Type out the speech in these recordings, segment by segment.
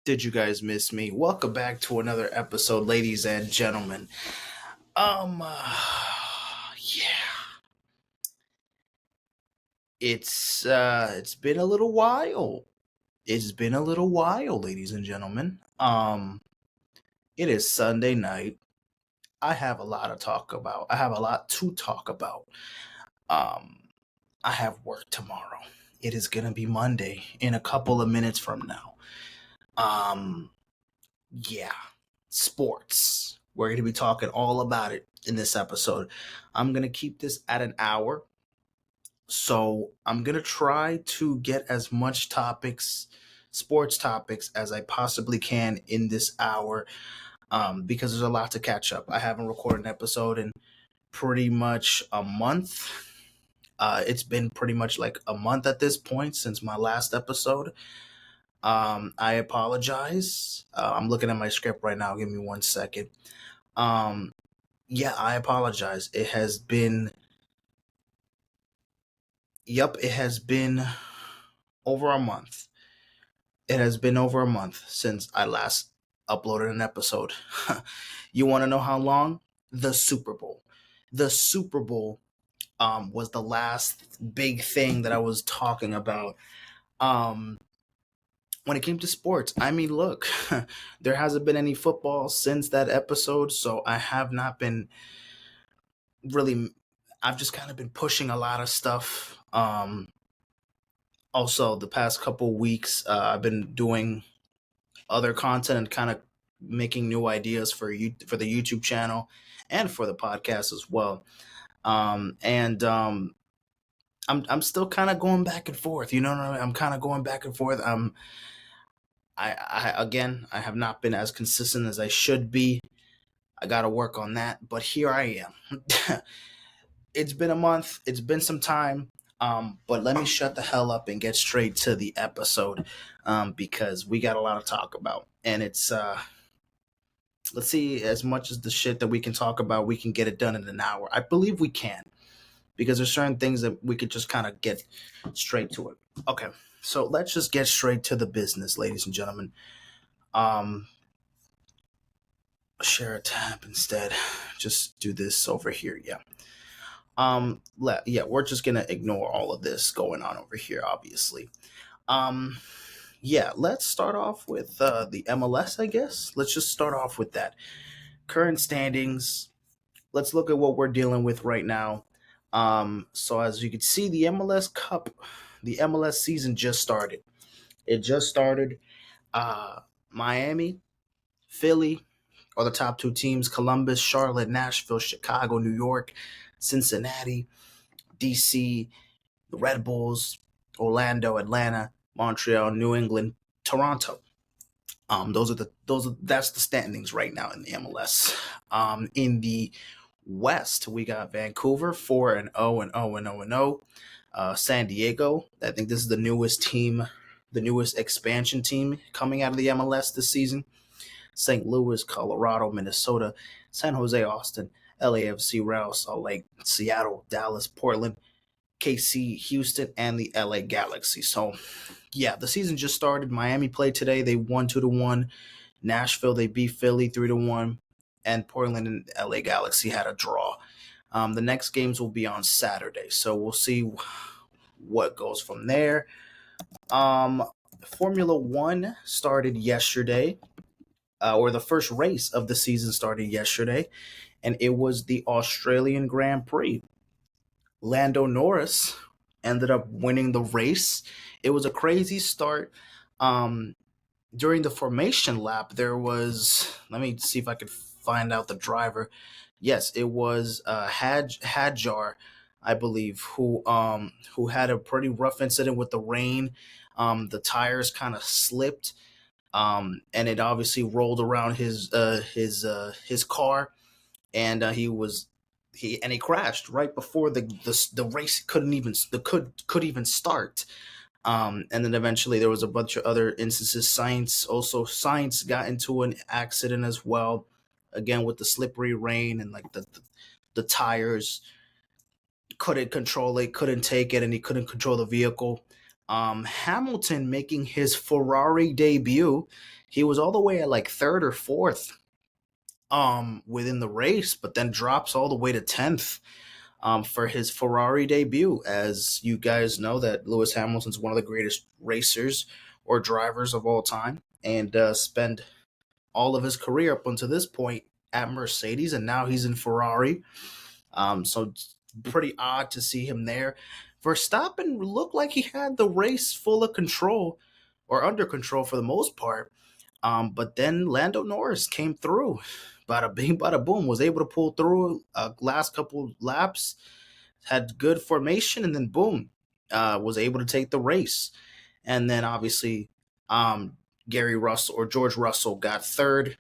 Did you guys miss me? Welcome back to another episode, ladies and gentlemen. Yeah, it's been a little while. It's been a little while, ladies and gentlemen. It is Sunday night. I have a lot to talk about. I have a lot to talk about. Um, I have work tomorrow. It is gonna be Monday in a couple of minutes from now. Um, yeah, sports. We're going to be talking all about it in this episode. I'm going to keep this at an hour. So I'm going to try to get as much sports topics, as I possibly can in this hour because there's a lot to catch up. I haven't recorded an episode in pretty much a month. It's been pretty much like a month at this point since my last episode. I apologize. I'm looking at my script right now. Give me 1 second. Um, yeah, I apologize. It has been over a month. It has been over a month since I last uploaded an episode. You want to know how long? The Super Bowl. The Super Bowl was the last big thing that I was talking about. Um, when it came to sports, I mean, look, there hasn't been any football since that episode, so I have not been really. I've just kind of been pushing a lot of stuff. Also, the past couple weeks, I've been doing other content and kind of making new ideas for the YouTube channel and for the podcast as well. And I'm still kind of going back and forth. You know what I mean? I'm kind of going back and forth. I have not been as consistent as I should be. I got to work on that, but here I am. It's been a month. It's been some time. But let me shut the hell up and get straight to the episode, because we got a lot to talk about, and let's see, as much as the shit that we can talk about, we can get it done in an hour. I believe we can, because there's certain things that we could just kind of get straight to it. Okay, so let's just get straight to the business, ladies and gentlemen. Um, Share a tab instead. Just do this over here. Yeah. We're just gonna ignore all of this going on over here, obviously. Um, yeah, let's start off with the MLS, I guess. Let's just start off with that. Current standings. Let's look at what we're dealing with right now. So as you can see, the MLS Cup, the MLS season just started. It just started. Uh, Miami, Philly are the top two teams. Columbus, Charlotte, Nashville, Chicago, New York, Cincinnati, DC, the Red Bulls, Orlando, Atlanta, Montreal, New England, Toronto. That's the standings right now in the MLS. In the West, we got Vancouver 4-0 and 0-0. San Diego, I think this is the newest team, the newest expansion team coming out of the MLS this season. St. Louis, Colorado, Minnesota, San Jose, Austin, LAFC, Real Salt Lake, Seattle, Dallas, Portland, KC, Houston, and the LA Galaxy. So, yeah, the season just started. Miami played today. They won 2-1. Nashville, they beat Philly 3-1. And Portland and LA Galaxy had a draw. The next games will be on Saturday. So we'll see what goes from there. Formula One started yesterday, or the first race of the season started yesterday, and it was the Australian Grand Prix. Lando Norris ended up winning the race. It was a crazy start. Um, During the formation lap, there was. Let me see if I could find out the driver. Yes, it was Hadjar, I believe, who had a pretty rough incident with the rain. The tires kind of slipped, and it obviously rolled around his car, and he crashed right before the race could even start. And then eventually there was a bunch of other instances. Science got into an accident as well, again with the slippery rain, and like the tires couldn't control it, couldn't take it, and he couldn't control the vehicle. Hamilton making his Ferrari debut. He was all the way at like third or fourth within the race, but then drops all the way to 10th for his Ferrari debut. As you guys know, that Lewis Hamilton's one of the greatest racers or drivers of all time, and spent all of his career up until this point at Mercedes, and now he's in Ferrari. So it's pretty odd to see him there. Verstappen looked like he had the race full of control or under control for the most part. But then Lando Norris came through. Bada bing, bada boom, was able to pull through last couple laps, had good formation, and then boom, was able to take the race. And then obviously, Gary Russell or George Russell got third.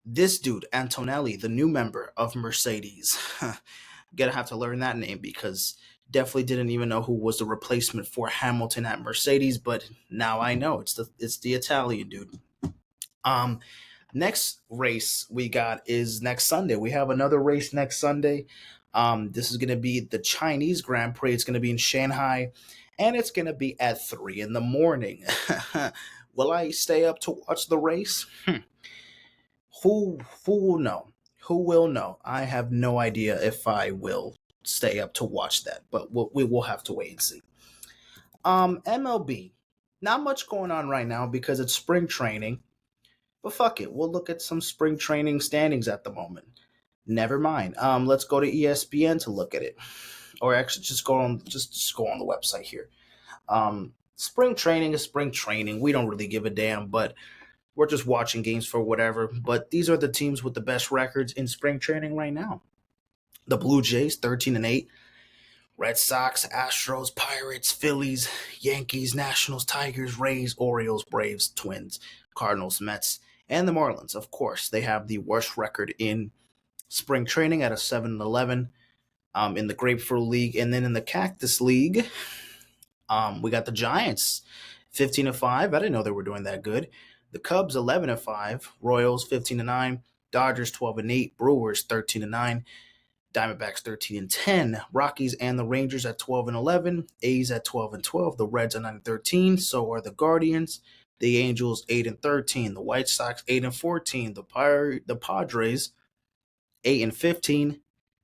This dude, Antonelli, the new member of Mercedes, gonna have to learn that name because definitely didn't even know who was the replacement for Hamilton at Mercedes, but now I know it's the Italian dude. Um, Next race we got is next Sunday. We have another race next Sunday. This is gonna be the Chinese Grand Prix. It's gonna be in Shanghai, and it's gonna be at 3 in the morning. Will I stay up to watch the race? Who will know? Who will know? I have no idea if I will stay up to watch that, but we will have to wait and see. MLB, not much going on right now because it's spring training. But fuck it, we'll look at some spring training standings at the moment. Never mind. Let's go to ESPN to look at it, or actually just go on the website here. Spring training is spring training. We don't really give a damn, but we're just watching games for whatever. But these are the teams with the best records in spring training right now. The Blue Jays, 13-8. Red Sox, Astros, Pirates, Phillies, Yankees, Nationals, Tigers, Rays, Orioles, Braves, Twins, Cardinals, Mets, and the Marlins. Of course, they have the worst record in spring training at a 7-11 in the Grapefruit League. And then in the Cactus League, we got the Giants, 15-5. I didn't know they were doing that good. The Cubs, 11-5. Royals, 15-9. Dodgers, 12-8. Brewers, 13-9. Diamondbacks 13-10, Rockies and the Rangers at 12-11, A's at 12-12, the Reds are 9-13, so are the Guardians, the Angels 8-13, the White Sox 8-14, the Padres 8-15,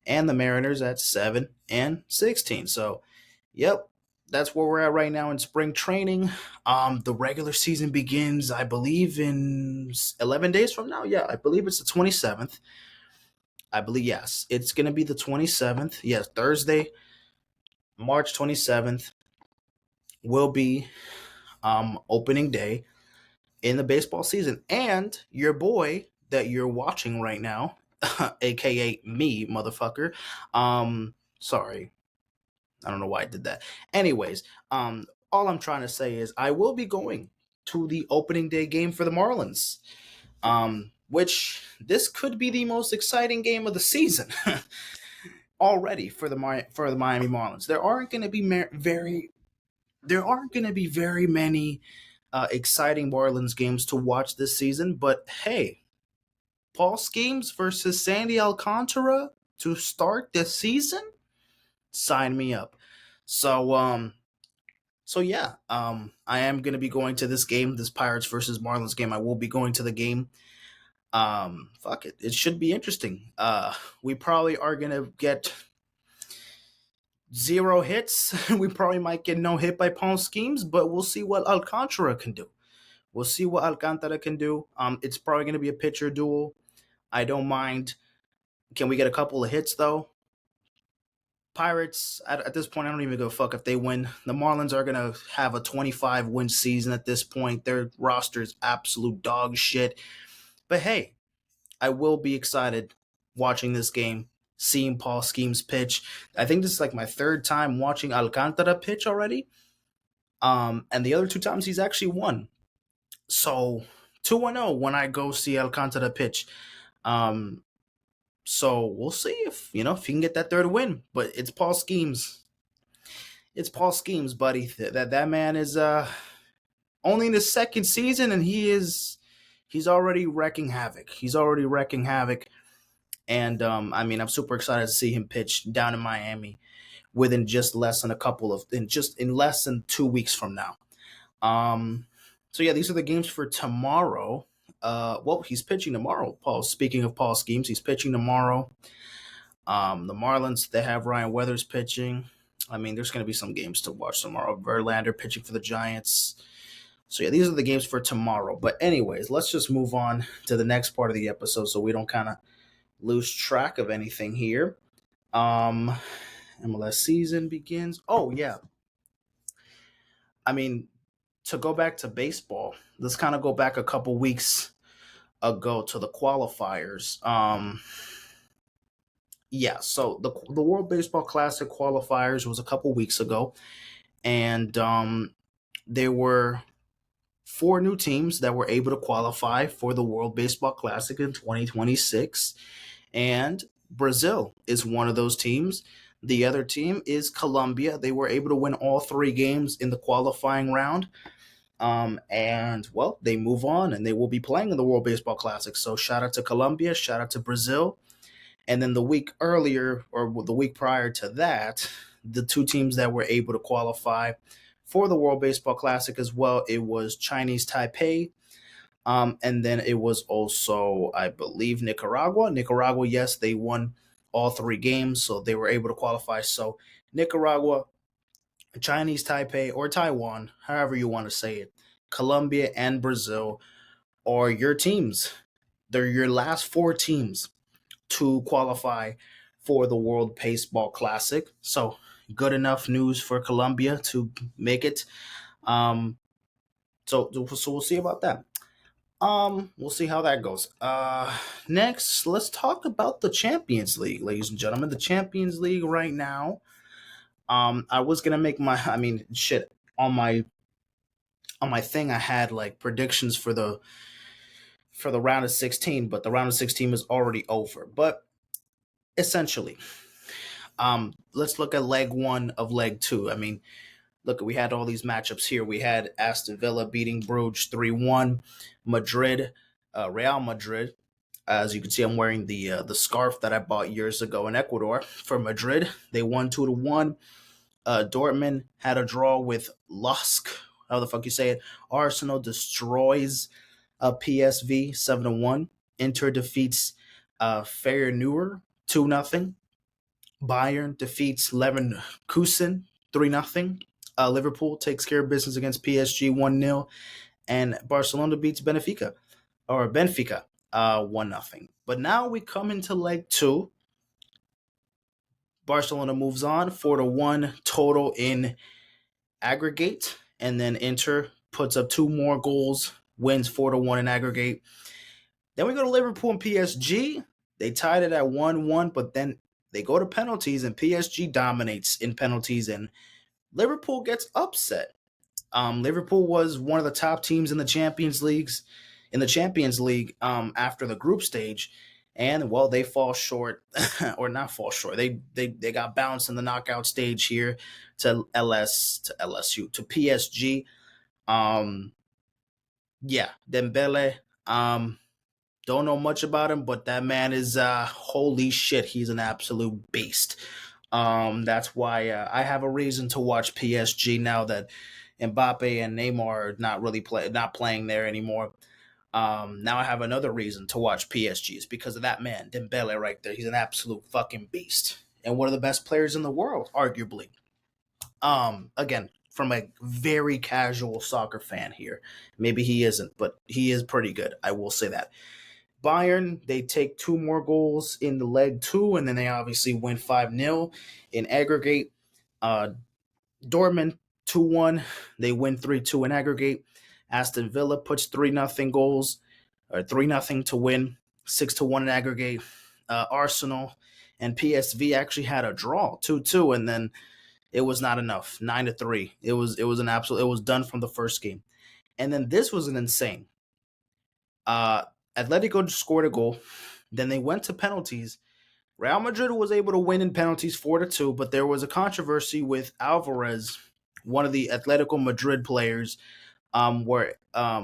and the Mariners at 7-16. So, yep, that's where we're at right now in spring training. The regular season begins, I believe, in 11 days from now. Yeah, I believe it's the 27th. I believe, yes, it's going to be the 27th. Yes, Thursday, March 27th will be opening day in the baseball season. And your boy that you're watching right now, aka me, motherfucker. Sorry. I don't know why I did that. Anyways, all I'm trying to say is I will be going to the opening day game for the Marlins. Which this could be the most exciting game of the season already for the Miami Marlins. There aren't going to be very many exciting Marlins games to watch this season, but hey, Paul Skeens versus Sandy Alcantara to start the season? Sign me up. So yeah, I am going to be going to this game, this Pirates versus Marlins game. I will be going to the game. Fuck it. It should be interesting. We probably are gonna get 0 hits. We probably might get no hit by Pawn Schemes, but we'll see what Alcantara can do. We'll see what Alcantara can do. It's probably gonna be a pitcher duel. I don't mind. Can we get a couple of hits though? Pirates, at this point, I don't even give a fuck if they win. The Marlins are going to have a 25-win season at this point. Their roster is absolute dog shit. But hey, I will be excited watching this game, seeing Paul Schemes pitch. I think this is like my 3rd time watching Alcantara pitch already. And the other 2 times he's actually won. So 2-0 when I go see Alcantara pitch. So we'll see if he can get that 3rd win. But it's Paul Schemes. It's Paul Schemes, buddy. That man is only in his 2nd season, and he's already wrecking havoc. And I'm super excited to see him pitch down in Miami within just less than in less than 2 weeks from now. So yeah, these are the games for tomorrow. Well, he's pitching tomorrow. Paul. Speaking of Paul schemes, he's pitching tomorrow. The Marlins, they have Ryan Weathers pitching. I mean, there's going to be some games to watch tomorrow. Verlander pitching for the Giants. So yeah, these are the games for tomorrow. But anyways, let's just move on to the next part of the episode so we don't kind of lose track of anything here. Um, MLS season begins. Oh yeah, I mean, to go back to baseball, let's kind of go back a couple weeks ago to the qualifiers. Yeah, so the World Baseball Classic qualifiers was a couple weeks ago, and there were four new teams that were able to qualify for the World Baseball Classic in 2026, and Brazil is one of those teams. The other team is Colombia. They were able to win all three games in the qualifying round. And well, they move on and they will be playing in the World Baseball Classic. So shout out to Colombia, shout out to Brazil. And then the week earlier, or the week prior to that, the two teams that were able to qualify for the World Baseball Classic as well, it was Chinese Taipei. And then it was also, I believe, Nicaragua. Nicaragua, yes, they won all three games, so they were able to qualify. So Nicaragua, Chinese Taipei, or Taiwan, however you want to say it, Colombia and Brazil are your teams. They're your last four teams to qualify for the World Baseball Classic. So good enough news for Colombia to make it. So we'll see about that. We'll see how that goes. Next, let's talk about the Champions League, ladies and gentlemen. The Champions League right now. I was gonna make my, I mean, shit on my thing. I had like predictions for the round of 16, but the round of 16 is already over. But essentially, let's look at leg one of leg two. I mean, look, we had all these matchups here. We had Aston Villa beating Bruges 3-1, Madrid, Real Madrid. As you can see, I'm wearing the scarf that I bought years ago in Ecuador for Madrid. They won 2-1. Dortmund had a draw with Lask. How the fuck you say it? Arsenal destroys PSV 7-1. Inter defeats Feyenoord 2-0. Bayern defeats Leverkusen 3-0. Liverpool takes care of business against PSG 1-0. And Barcelona beats Benfica 1-0. But now we come into leg two. Barcelona moves on 4-1 total in aggregate. And then Inter puts up two more goals, wins 4-1 in aggregate. Then we go to Liverpool and PSG. They tied it at 1-1, but then they go to penalties and PSG dominates in penalties and Liverpool gets upset. Liverpool was one of the top teams in the Champions League after the group stage, and well, they fall short, or not fall short. They got bounced in the knockout stage here to LSU to PSG. Yeah, Dembele. Don't know much about him, but that man is holy shit. He's an absolute beast. That's why I have a reason to watch PSG now that Mbappe and Neymar are not playing there anymore. Now I have another reason to watch PSG. It's because of that man, Dembele, right there. He's an absolute fucking beast and one of the best players in the world, arguably. Again, from a very casual soccer fan here. Maybe he isn't, but he is pretty good. I will say that. Bayern, they take two more goals in the leg two, and then they obviously win 5-0 in aggregate. Dortmund 2-1, they win 3-2 in aggregate. Aston Villa puts 3-0 goals, or 3-0 to win, 6-1 in aggregate. Arsenal and PSV actually had a draw, 2-2, and then it was not enough, 9-3. It was it was done from the first game. And then this was an insane. Atletico scored a goal. Then they went to penalties. Real Madrid was able to win in penalties 4-2, but there was a controversy with Alvarez, one of the Atletico Madrid players, where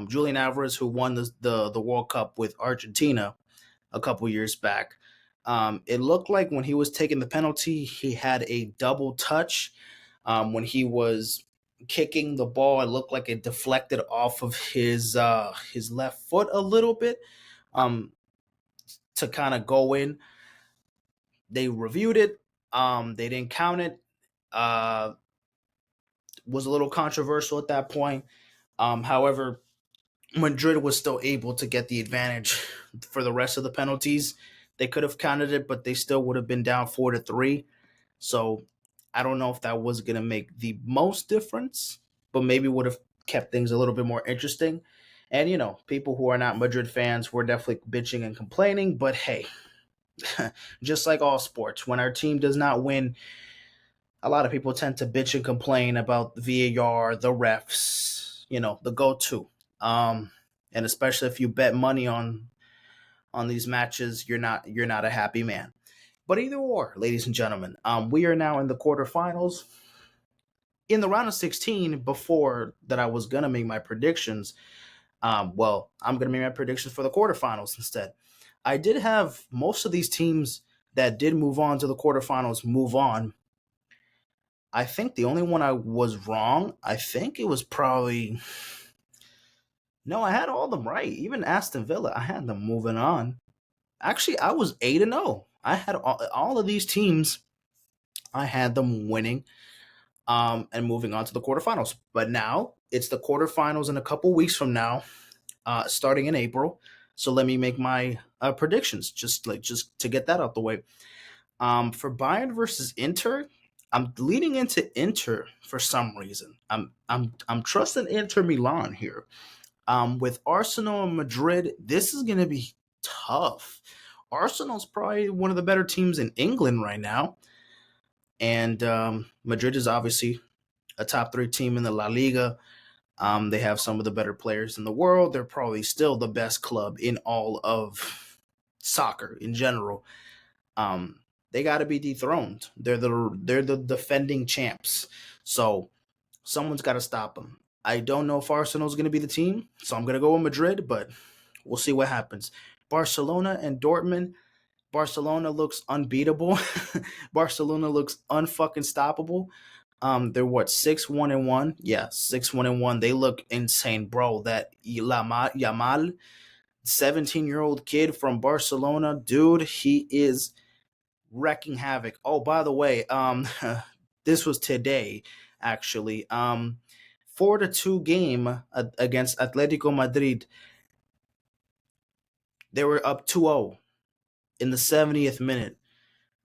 Julian Alvarez, who won the World Cup with Argentina a couple years back, it looked like when he was taking the penalty, he had a double touch when he was kicking the ball. It looked like it deflected off of his left foot a little bit to kind of go in. They reviewed it. They didn't count it. Was a little controversial at that point. However, Madrid was still able to get the advantage for the rest of the penalties. They could have counted it, but they still would have been down 4-3. So I don't know if that was going to make the most difference, but maybe would have kept things a little bit more interesting. And, people who are not Madrid fans were definitely bitching and complaining. But hey, just like all sports, when our team does not win, a lot of people tend to bitch and complain about the VAR, the refs, the go-to. And especially if you bet money on these matches, you're not a happy man. But either or, ladies and gentlemen, we are now in the quarterfinals. In the round of 16, before that, I was gonna make my predictions. I'm gonna make my predictions for the quarterfinals instead. I did have most of these teams that did move on to the quarterfinals move on. I think the only one I was wrong, I think it was probably. No, I had all of them right. Even Aston Villa, I had them moving on. Actually, I was 8-0. I had all of these teams, I had them winning and moving on to the quarterfinals. But now it's the quarterfinals in a couple weeks from now, starting in April. So let me make my predictions just to get that out the way. For Bayern versus Inter, I'm leaning into Inter for some reason. I'm trusting Inter Milan here. With Arsenal and Madrid, this is going to be tough. Arsenal's probably one of the better teams in England right now. And Madrid is obviously a top 3 team in the La Liga. They have some of the better players in the world. They're probably still the best club in all of soccer in general. They got to be dethroned. They're the defending champs. So someone's got to stop them. I don't know if Arsenal's going to be the team, so I'm going to go with Madrid, but we'll see what happens. Barcelona and Dortmund. Barcelona looks unbeatable. Barcelona looks unfucking stoppable. They're what 6-1-1. Yeah, 6-1-1. They look insane, bro. That Yamal, 17-year-old kid from Barcelona, dude, he is wrecking havoc. Oh, by the way, this was today actually. 4-2 game against Atletico Madrid. They were up 2-0 in the 70th minute.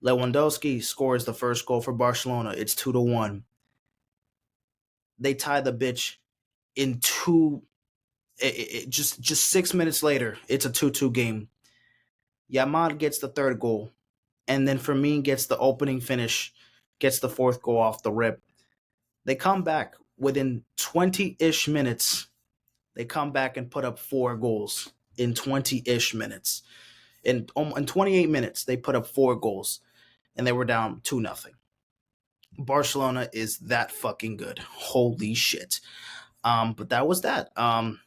Lewandowski scores the first goal for Barcelona. It's 2-1. They tie the bitch in just 6 minutes later. It's a 2-2 game. Yamal gets the third goal, and then Fermin gets the opening finish, gets the fourth goal off the rip. They come back within 20-ish minutes. They come back and put up 4 goals in 20-ish minutes. In 28 minutes, they put up 4 goals, and they were down 2-0. Barcelona is that fucking good. Holy shit. But that was that. I'm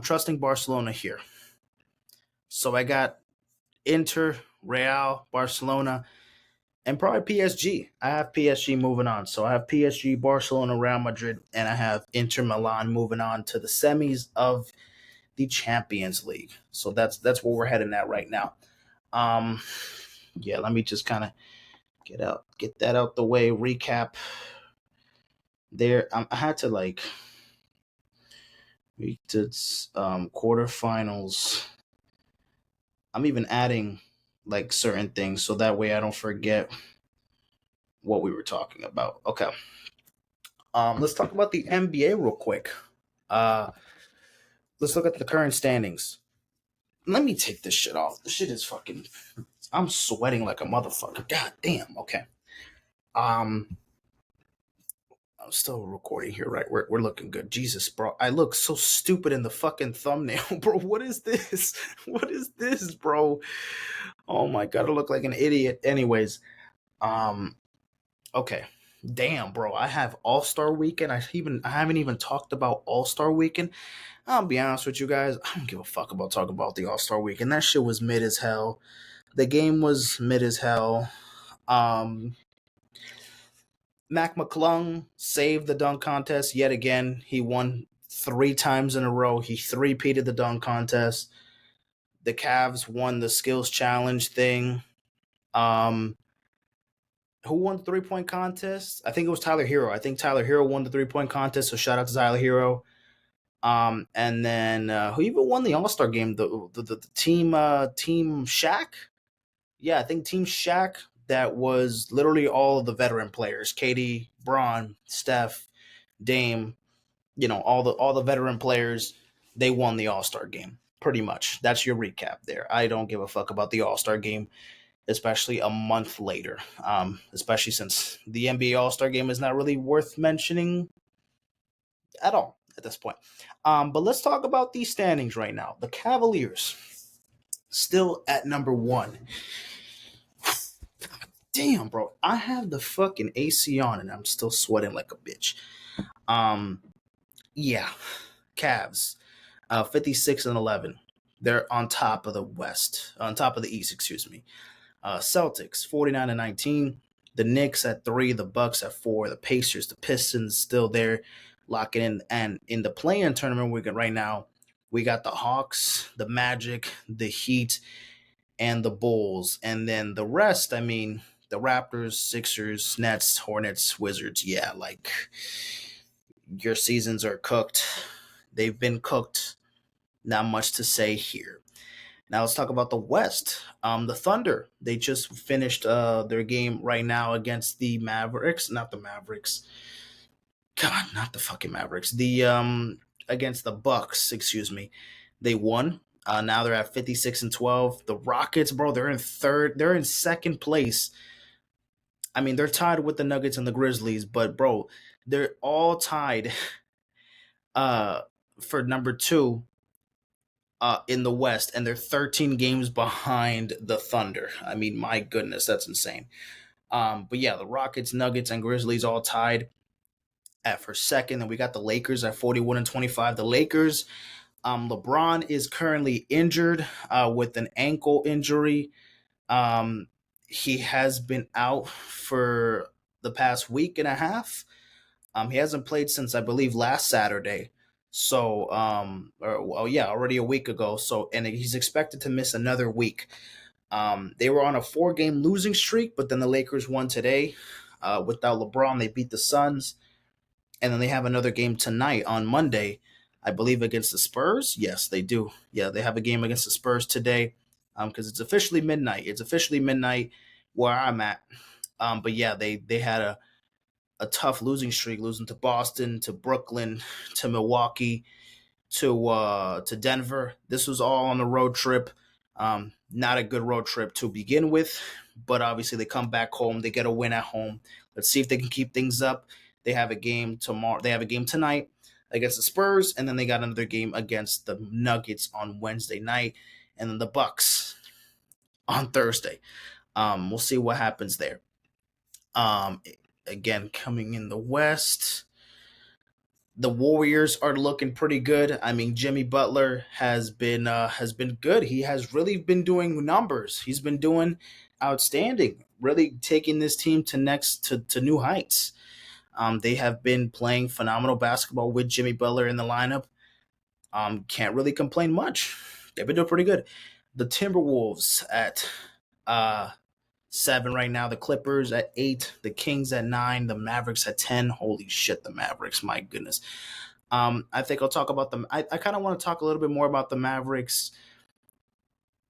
trusting Barcelona here. So I got Inter, Real, Barcelona, and probably PSG. I have PSG moving on. So I have PSG, Barcelona, Real Madrid, and I have Inter Milan moving on to the semis of the Champions League. So that's where we're heading at right now. Let me just kind of get that out the way. Recap. There, I had to we did quarterfinals. I'm even adding certain things so that way I don't forget what we were talking about. Okay. Let's talk about the NBA real quick. Let's look at the current standings. Let me take this shit off. This shit is fucking. I'm sweating like a motherfucker. God damn. Okay. I'm still recording here, right? We're looking good. Jesus, bro. I look so stupid in the fucking thumbnail, bro. What is this? What is this, bro? Oh my god, I look like an idiot. Anyways, okay. Damn, bro. I have All-Star Weekend. I haven't even talked about All-Star Weekend. I'll be honest with you guys. I don't give a fuck about talking about the All-Star Weekend. That shit was mid as hell. The game was mid as hell. Mac McClung saved the dunk contest yet again. He won 3 times in a row. He three-peated the dunk contest. The Cavs won the skills challenge thing. Who won the 3-point contest? I think it was Tyler Hero. I think Tyler Hero won the 3-point contest. So shout out to Tyler Hero. And then who even won the All Star game? The team Shaq. Yeah, I think Team Shaq. That was literally all of the veteran players: Katie, Braun, Steph, Dame. All the veteran players. They won the All Star game. Pretty much. That's your recap there. I don't give a fuck about the All Star game, especially a month later. Especially since the NBA All Star game is not really worth mentioning at all at this point. But let's talk about these standings right now. The Cavaliers still at number one. Damn, bro. I have the fucking AC on and I'm still sweating like a bitch. Yeah. Cavs. 56-11. They're on top of the West. On top of the East, excuse me. Celtics, 49-19. The Knicks at 3, the Bucks at 4, the Pacers, the Pistons still there, locking in. And in the play-in tournament we got right now, we got the Hawks, the Magic, the Heat, and the Bulls. And then the rest, I mean, the Raptors, Sixers, Nets, Hornets, Wizards. Yeah, like your seasons are cooked. They've been cooked. Not much to say here. Now let's talk about the West. The Thunder. They just finished their game right now against the Mavericks. Not the Mavericks. God, not the fucking Mavericks. The against the Bucks. Excuse me. They won. Now they're at 56-12. The Rockets, bro, they're in third. They're in second place. I mean, they're tied with the Nuggets and the Grizzlies, but bro, they're all tied uh for number two in the West, and they're 13 games behind the Thunder. I mean, my goodness, that's insane. But yeah, the Rockets, Nuggets, and Grizzlies all tied at for second, and we got the Lakers at 41-25. The Lakers, LeBron is currently injured with an ankle injury. He has been out for the past week and a half. He hasn't played since I believe last Saturday. So, already a week ago. So, and he's expected to miss another week. They were on a 4-game losing streak, but then the Lakers won today. Without LeBron, they beat the Suns, and then they have another game tonight on Monday, I believe against the Spurs. Yes, they do. Yeah, they have a game against the Spurs today, because it's officially midnight. It's officially midnight where I'm at. But yeah, they had a tough losing streak, losing to Boston, to Brooklyn, to Milwaukee, to Denver. This was all on the road trip. Not a good road trip to begin with, but obviously they come back home. They get a win at home. Let's see if they can keep things up. They have a game tomorrow. They have a game tonight against the Spurs, and then they got another game against the Nuggets on Wednesday night, and then the Bucks on Thursday. We'll see what happens there. Um, Again, coming in the West, the Warriors are looking pretty good. I mean, Jimmy Butler has been good. He has really been doing numbers. He's been doing outstanding. Really taking this team to new heights. They have been playing phenomenal basketball with Jimmy Butler in the lineup. Can't really complain much. They've been doing pretty good. The Timberwolves at 7 right now. The Clippers at 8. The Kings at 9. The Mavericks at 10. Holy shit, the Mavericks! My goodness. I think I'll talk about them. I kind of want to talk a little bit more about the Mavericks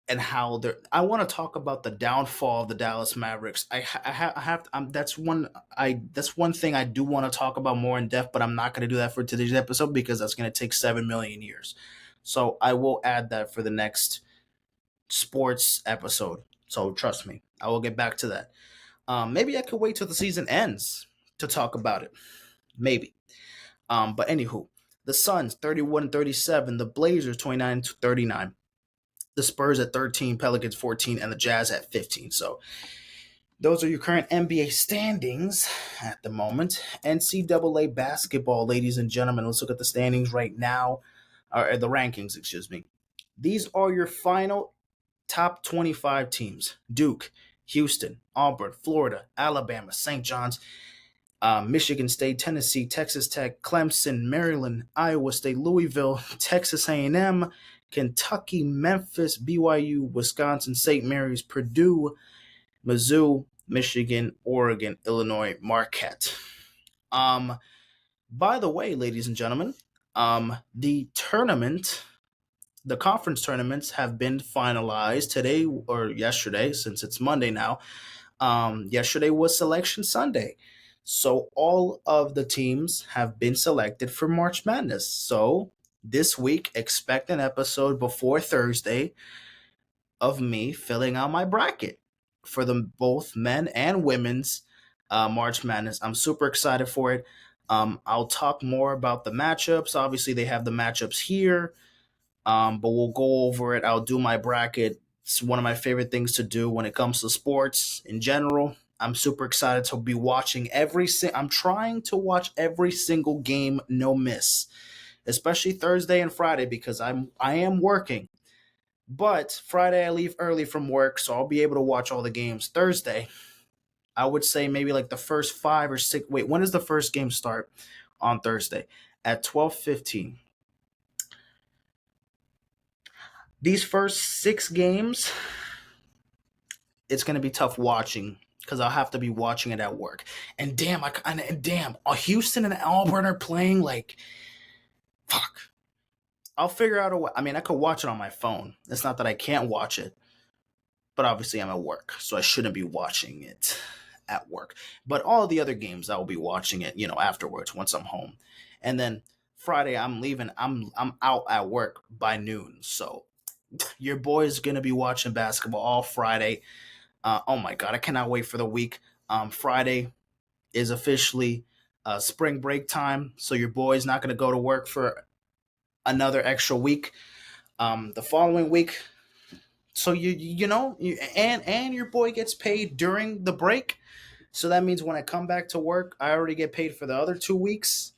and how they're. I want to talk about the downfall of the Dallas Mavericks. I have. That's one thing I do want to talk about more in depth, but I'm not going to do that for today's episode because that's going to take 7 million years. So I will add that for the next sports episode. So trust me, I will get back to that. Maybe I could wait till the season ends to talk about it. Maybe. But anywho, the Suns 31-37, the Blazers 29-39, the Spurs at 13, Pelicans 14, and the Jazz at 15. So those are your current NBA standings at the moment. NCAA basketball, ladies and gentlemen. Let's look at the standings right now, or the rankings, excuse me. These are your final top 25 teams: Duke, Houston, Auburn, Florida, Alabama, St. John's, Michigan State, Tennessee, Texas Tech, Clemson, Maryland, Iowa State, Louisville, Texas A&M, Kentucky, Memphis, BYU, Wisconsin, St. Mary's, Purdue, Mizzou, Michigan, Oregon, Illinois, Marquette. By the way, ladies and gentlemen, the conference tournaments have been finalized today or yesterday, since it's Monday now. Yesterday was Selection Sunday. So all of the teams have been selected for March Madness. So this week, expect an episode before Thursday of me filling out my bracket for the both men and women's March Madness. I'm super excited for it. I'll talk more about the matchups. Obviously, they have the matchups here, but we'll go over it. I'll do my bracket. It's one of my favorite things to do when it comes to sports in general. I'm super excited to be watching I'm trying to watch every single game, no miss, especially Thursday and Friday because I am working. But Friday I leave early from work, so I'll be able to watch all the games. Thursday, I would say maybe like the first 5 or 6. Wait, when does the first game start on Thursday? At 12:15. These first 6 games, it's gonna be tough watching because I'll have to be watching it at work. And damn, Houston and Auburn are playing like, fuck. I'll figure out a way. I mean, I could watch it on my phone. It's not that I can't watch it, but obviously I'm at work, so I shouldn't be watching it at work. But all the other games, I will be watching it, afterwards once I'm home. And then Friday, I'm leaving. I'm out at work by noon, so your boy's gonna be watching basketball all Friday. Oh my god, I cannot wait for the week. Friday is officially spring break time, so your boy's not gonna go to work for another extra week. The following week, so and your boy gets paid during the break. So that means when I come back to work, I already get paid for the other 2 weeks.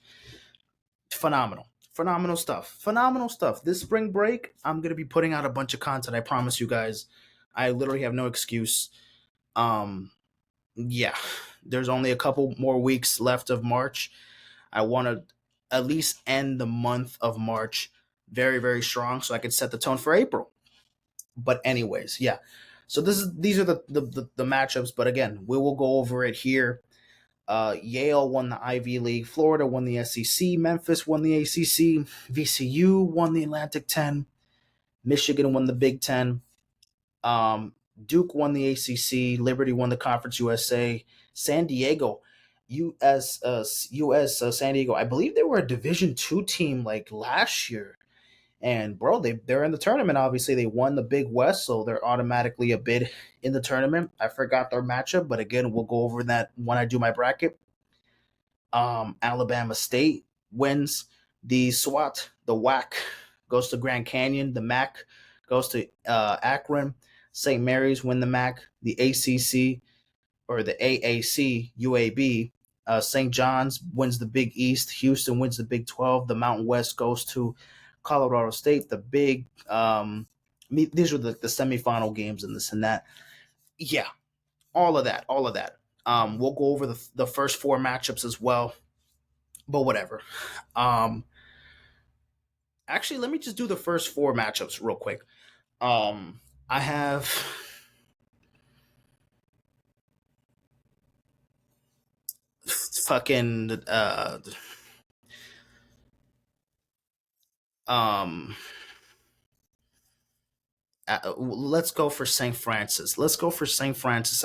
Phenomenal. Phenomenal stuff. Phenomenal stuff. This spring break, I'm going to be putting out a bunch of content. I promise you guys. I literally have no excuse. Yeah. There's only a couple more weeks left of March. I want to at least end the month of March very, very strong so I can set the tone for April. But anyways, yeah. So these are the matchups, but again, we will go over it here. Yale won the Ivy League, Florida won the SEC, Memphis won the ACC, VCU won the Atlantic 10, Michigan won the Big 10, Duke won the ACC, Liberty won the Conference USA, San Diego, San Diego. I believe they were a Division II team like last year. And bro, they're in the tournament. Obviously, they won the Big West, so they're automatically a bid in the tournament. I forgot their matchup, but again, we'll go over that when I do my bracket. Alabama State wins the SWAT. The WAC goes to Grand Canyon. The MAC goes to Akron. St. Mary's win the MAC. The ACC or the AAC UAB. St. John's wins the Big East. Houston wins the Big 12. The Mountain West goes to Colorado State. The big these were the semifinal games and this and that. Yeah, all of that. We'll go over the first 4 matchups as well, but whatever. Actually, let me just do the first 4 matchups real quick. I have fucking let's go for St. Francis.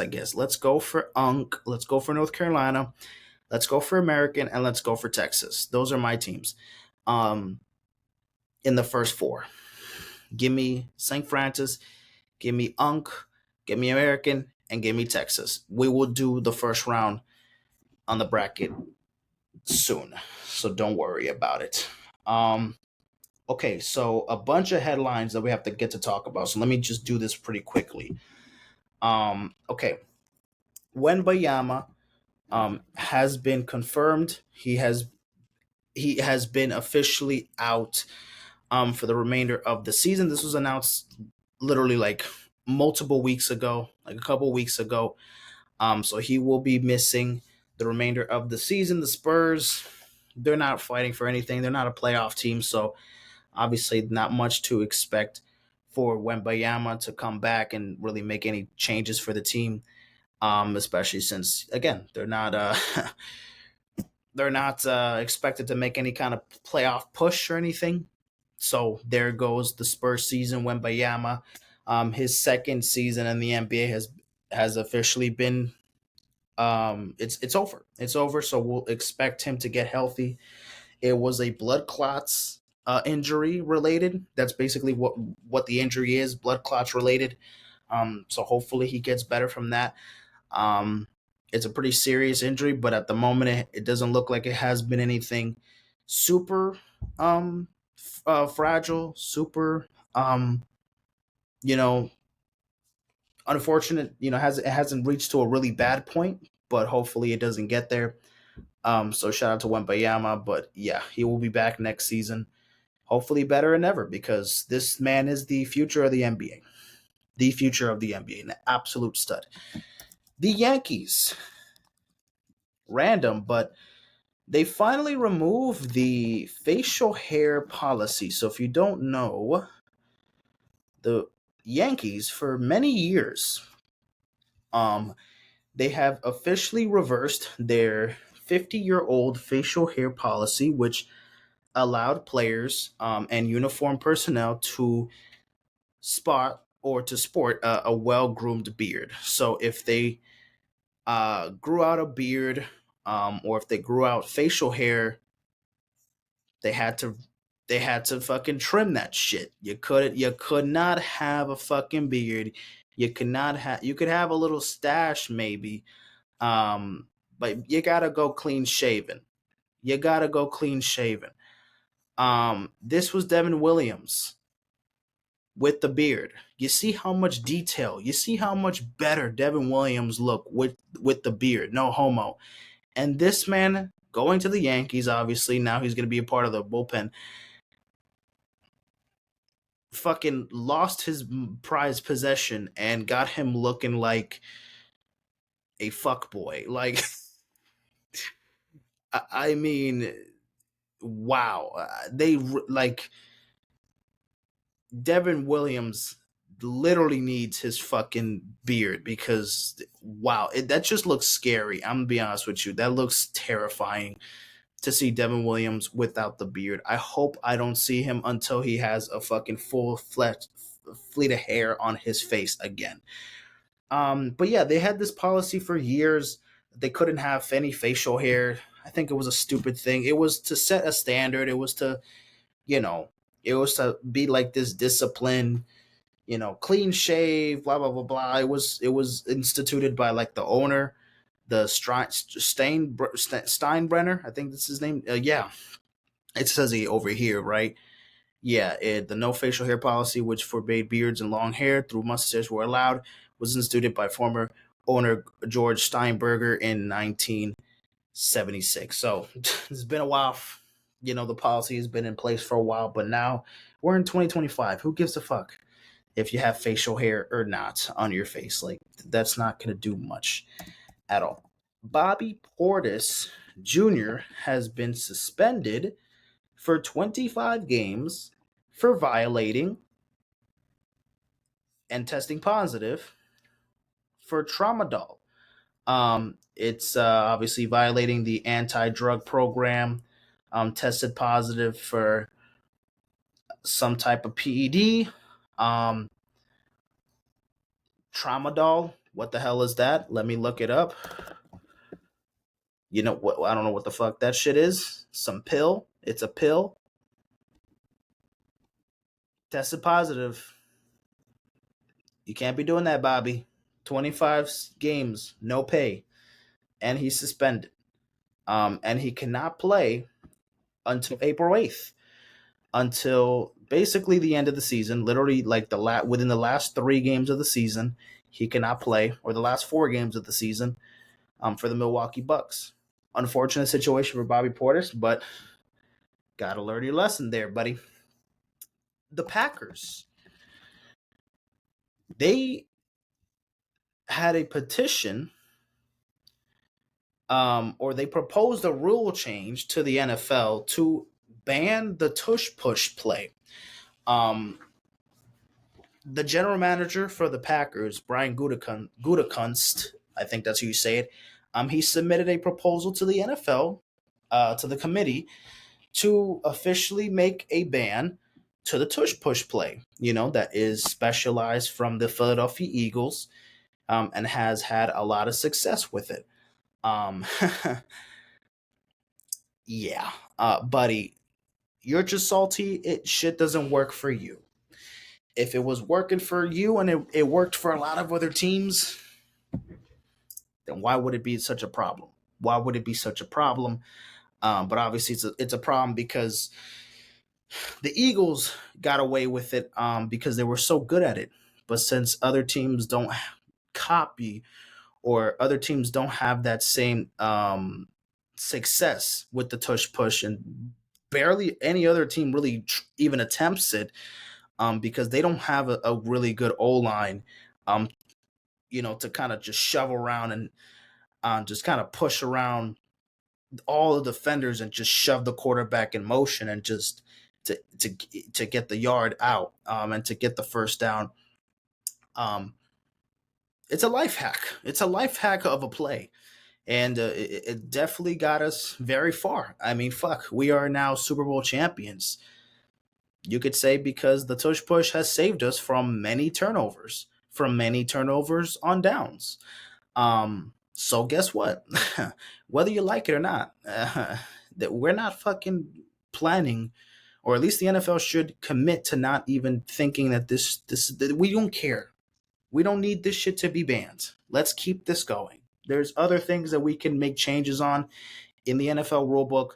I guess. Let's go for UNC. Let's go for North Carolina. Let's go for American, and let's go for Texas. Those are my teams. In the first 4, give me St. Francis, give me UNC, give me American, and give me Texas. We will do the first round on the bracket soon, so don't worry about it. Okay, so a bunch of headlines that we have to get to talk about. So let me just do this pretty quickly. Okay, Wembanyama has been confirmed. He has been officially out for the remainder of the season. This was announced literally like multiple weeks ago, like a couple weeks ago. So he will be missing the remainder of the season. The Spurs, they're not fighting for anything. They're not a playoff team, so obviously not much to expect for Wembanyama to come back and really make any changes for the team. Especially since again they're not expected to make any kind of playoff push or anything. So there goes the Spurs season. Wembanyama, his second season in the NBA has officially been it's over. It's over. So we'll expect him to get healthy. It was a blood clots injury related. That's basically what the injury is, blood clots related. So hopefully he gets better from that. Um, it's a pretty serious injury, but at the moment it doesn't look like it has been anything super fragile, super um, you know unfortunate. It hasn't reached to a really bad point, but hopefully it doesn't get there. So shout out to Wembayama, but yeah, he will be back next season, hopefully better than ever, because this man is the future of the NBA, the future of the NBA, an absolute stud. The Yankees, random, but they finally removed the facial hair policy. So if you don't know, the Yankees for many years, um, they have officially reversed their 50-year-old facial hair policy, which allowed players and uniform personnel to sport a well-groomed beard. So if they grew out a beard, or if they grew out facial hair, they had to fucking trim that shit. You could not have a fucking beard. You could have a little stash maybe, but you gotta go clean shaven. You gotta go clean shaven. This was Devin Williams with the beard. You see how much detail. You see how much better Devin Williams look with the beard. No homo. And this man going to the Yankees, obviously now he's going to be a part of the bullpen. Fucking lost his prized possession and got him looking like a fuck boy. Like, I mean, wow. They like Devin Williams literally needs his fucking beard because wow, that just looks scary. I'm gonna be honest with you. That looks terrifying to see Devin Williams without the beard. I hope I don't see him until he has a fucking full fleet of hair on his face again. But yeah, they had this policy for years. They couldn't have any facial hair. I think it was a stupid thing. It was to set a standard. It was to, you know, it was to be like this discipline, clean shave, blah blah blah blah. It was instituted by like the owner, the Steinbrenner. I think that's his name. Yeah, it says he over here, right? Yeah, the no facial hair policy, which forbade beards and long hair through mustaches were allowed, was instituted by former owner George Steinberger in 1976. So it's been a while. The policy has been in place for a while, but now we're in 2025. Who gives a fuck if you have facial hair or not on your face? Like, that's not going to do much at all. Bobby Portis Jr. has been suspended for 25 games for violating and testing positive for tramadol. It's obviously violating the anti-drug program. Tested positive for some type of PED. Um, Tramadol. What the hell is that? Let me look it up. You know what? I don't know what the fuck that shit is. Some pill. It's a pill. Tested positive. You can't be doing that, Bobby. 25 games, no pay, and he's suspended. And he cannot play until April 8th, until basically the end of the season. Literally, like within the last 3 games of the season, he cannot play, or the last 4 games of the season, for the Milwaukee Bucks. Unfortunate situation for Bobby Portis, but gotta learn your lesson there, buddy. The Packers, they had a petition or they proposed a rule change to the NFL to ban the tush push play. Um, the general manager for the Packers, Brian Gutekunst, I think that's how you say it, he submitted a proposal to the NFL, to the committee, to officially make a ban to the tush push play, that is specialized from the Philadelphia Eagles, and has had a lot of success with it. Um, yeah, buddy, you're just salty. Shit doesn't work for you. If it was working for you and it worked for a lot of other teams, then why would it be such a problem? Why would it be such a problem? But obviously, it's a problem because the Eagles got away with it, because they were so good at it. But since other teams don't copy, or other teams don't have that same success with the tush push, and barely any other team really even attempts it, because they don't have a really good O line, um, to kind of just shove around and just kind of push around all the defenders and just shove the quarterback in motion and just to get the yard out, and to get the first down. Um, it's a life hack. It's a life hack of a play. And it definitely got us very far. I mean, fuck, we are now Super Bowl champions. You could say because the tush push has saved us from many turnovers, on downs. So guess what? Whether you like it or not, that we're not fucking planning, or at least the NFL should commit to not even thinking that that we don't care. We don't need this shit to be banned. Let's keep this going. There's other things that we can make changes on in the NFL rulebook.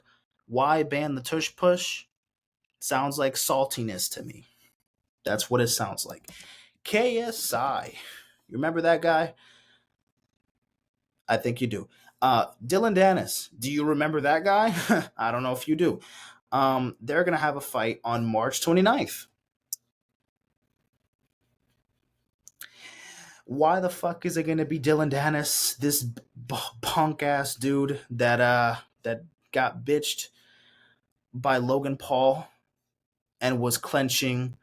Why ban the tush push? Sounds like saltiness to me. That's what it sounds like. KSI. You remember that guy? I think you do. Dylan Danis. Do you remember that guy? I don't know if you do. They're going to have a fight on March 29th. Why the fuck is it going to be Dylan Danis, this punk ass dude that got bitched by Logan Paul and was clenching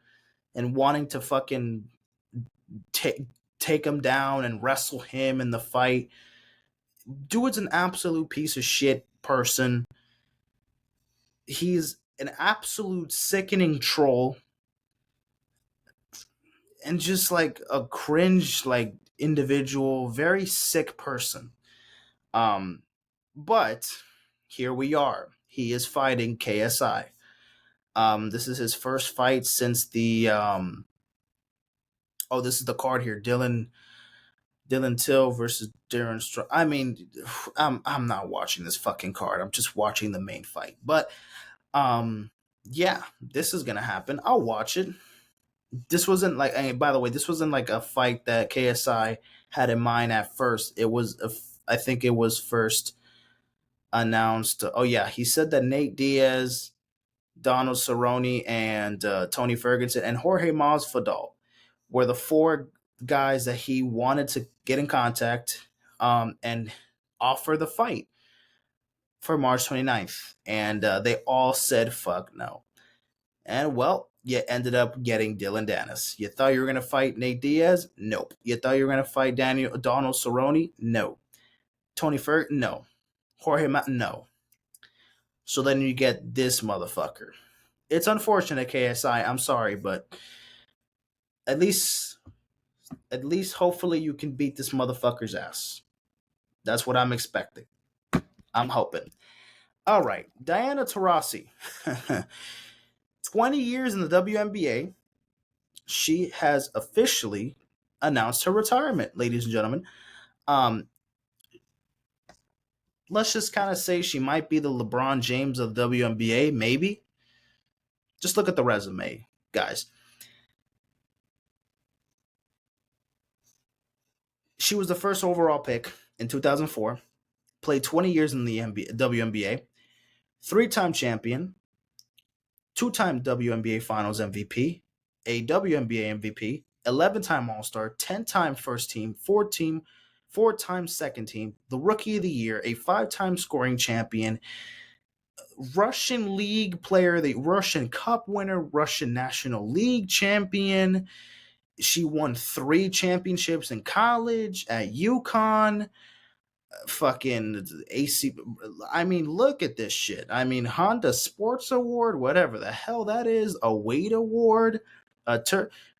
and wanting to fucking take him down and wrestle him in the fight? Dude's an absolute piece of shit person. He's an absolute sickening troll and just like a cringe like individual, very sick person. Um, but here we are. He is fighting KSI. This is his first fight since the oh, this is the card here. Dylan Till versus Darren Strong. I mean, I'm not watching this fucking card. I'm just watching the main fight. But yeah, this is gonna happen. I'll watch it. This wasn't like, and by the way, this wasn't like a fight that KSI had in mind at first. It was, I think it was first announced. Oh yeah, he said that Nate Diaz, Donald Cerrone, and Tony Ferguson and Jorge Masvidal were the four guys that he wanted to get in contact, and offer the fight for March 29th. And they all said fuck no. And well, you ended up getting Dylan Danis. You thought you were going to fight Nate Diaz? Nope. You thought you were going to fight Donald Cerrone? No. Tony Ferguson? No. Jorge No. So then you get this motherfucker. It's unfortunate, KSI. I'm sorry, but at least hopefully you can beat this motherfucker's ass. That's what I'm expecting. I'm hoping. All right, Diana Taurasi. 20 years in the WNBA. She has officially announced her retirement, ladies and gentlemen. Um, let's just kind of say she might be the LeBron James of the WNBA, maybe. Just look at the resume, guys. She was the first overall pick in 2004, played 20 years in the WNBA, three-time champion, two-time WNBA Finals MVP, a WNBA MVP, 11-time All-Star, 10-time first team, 4-time second team, the rookie of the year, a 5-time scoring champion, Russian League player, the Russian Cup winner, Russian National League champion. She won 3 championships in college at UConn. Fucking AC. I mean, look at this shit. I mean, Honda Sports Award, whatever the hell that is, a Wade Award.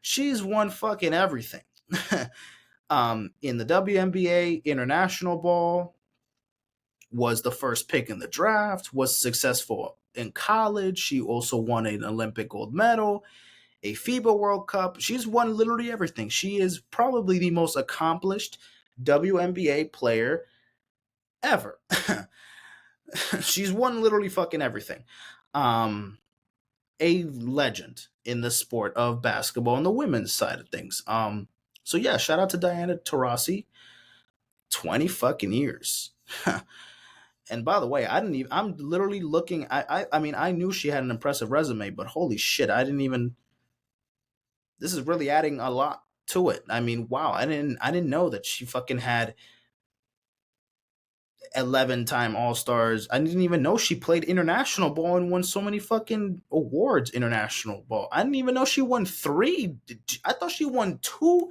She's won fucking everything. In the WNBA, international ball, was the first pick in the draft, was successful in college. She also won an Olympic gold medal, a FIBA World Cup. She's won literally everything. She is probably the most accomplished WNBA player ever. She's won literally fucking everything. A legend in the sport of basketball on the women's side of things. So yeah, shout out to Diana Taurasi. 20 fucking years. And by the way, I'm literally looking. I mean, I knew she had an impressive resume, but holy shit, I didn't even. This is really adding a lot to it. I mean, wow, I didn't know that she fucking had 11-time All-Stars. I didn't even know she played international ball and won so many fucking awards international ball. I didn't even know she won 3. I thought she won 2.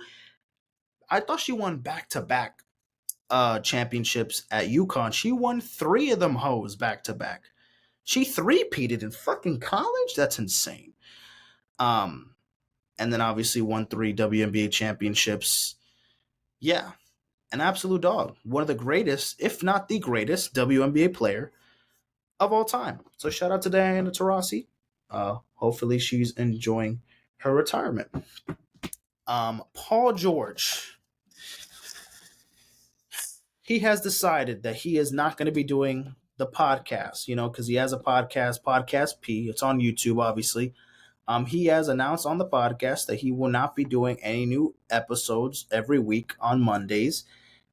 I thought she won back-to-back championships at UConn. She won 3 of them hoes back-to-back. She 3-peated in fucking college? That's insane. And then obviously won 3 WNBA championships. Yeah, an absolute dog. One of the greatest, if not the greatest, WNBA player of all time. So shout out to Diana Taurasi. Hopefully she's enjoying her retirement. Paul George. He has decided that he is not going to be doing the podcast, because he has a podcast, Podcast P. It's on YouTube, obviously. He has announced on the podcast that he will not be doing any new episodes every week on Mondays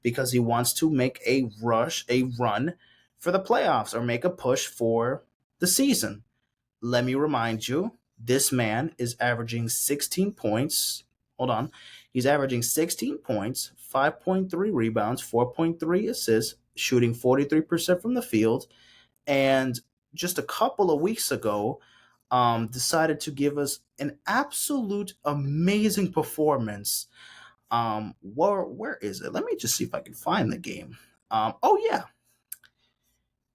because he wants to make a run for the playoffs or make a push for the season. Let me remind you, this man is averaging 16 points. Hold on. He's averaging 16 points, 5.3 rebounds, 4.3 assists, shooting 43% from the field. And just a couple of weeks ago, decided to give us an absolute amazing performance. Where is it? Let me just see if I can find the game. Oh yeah.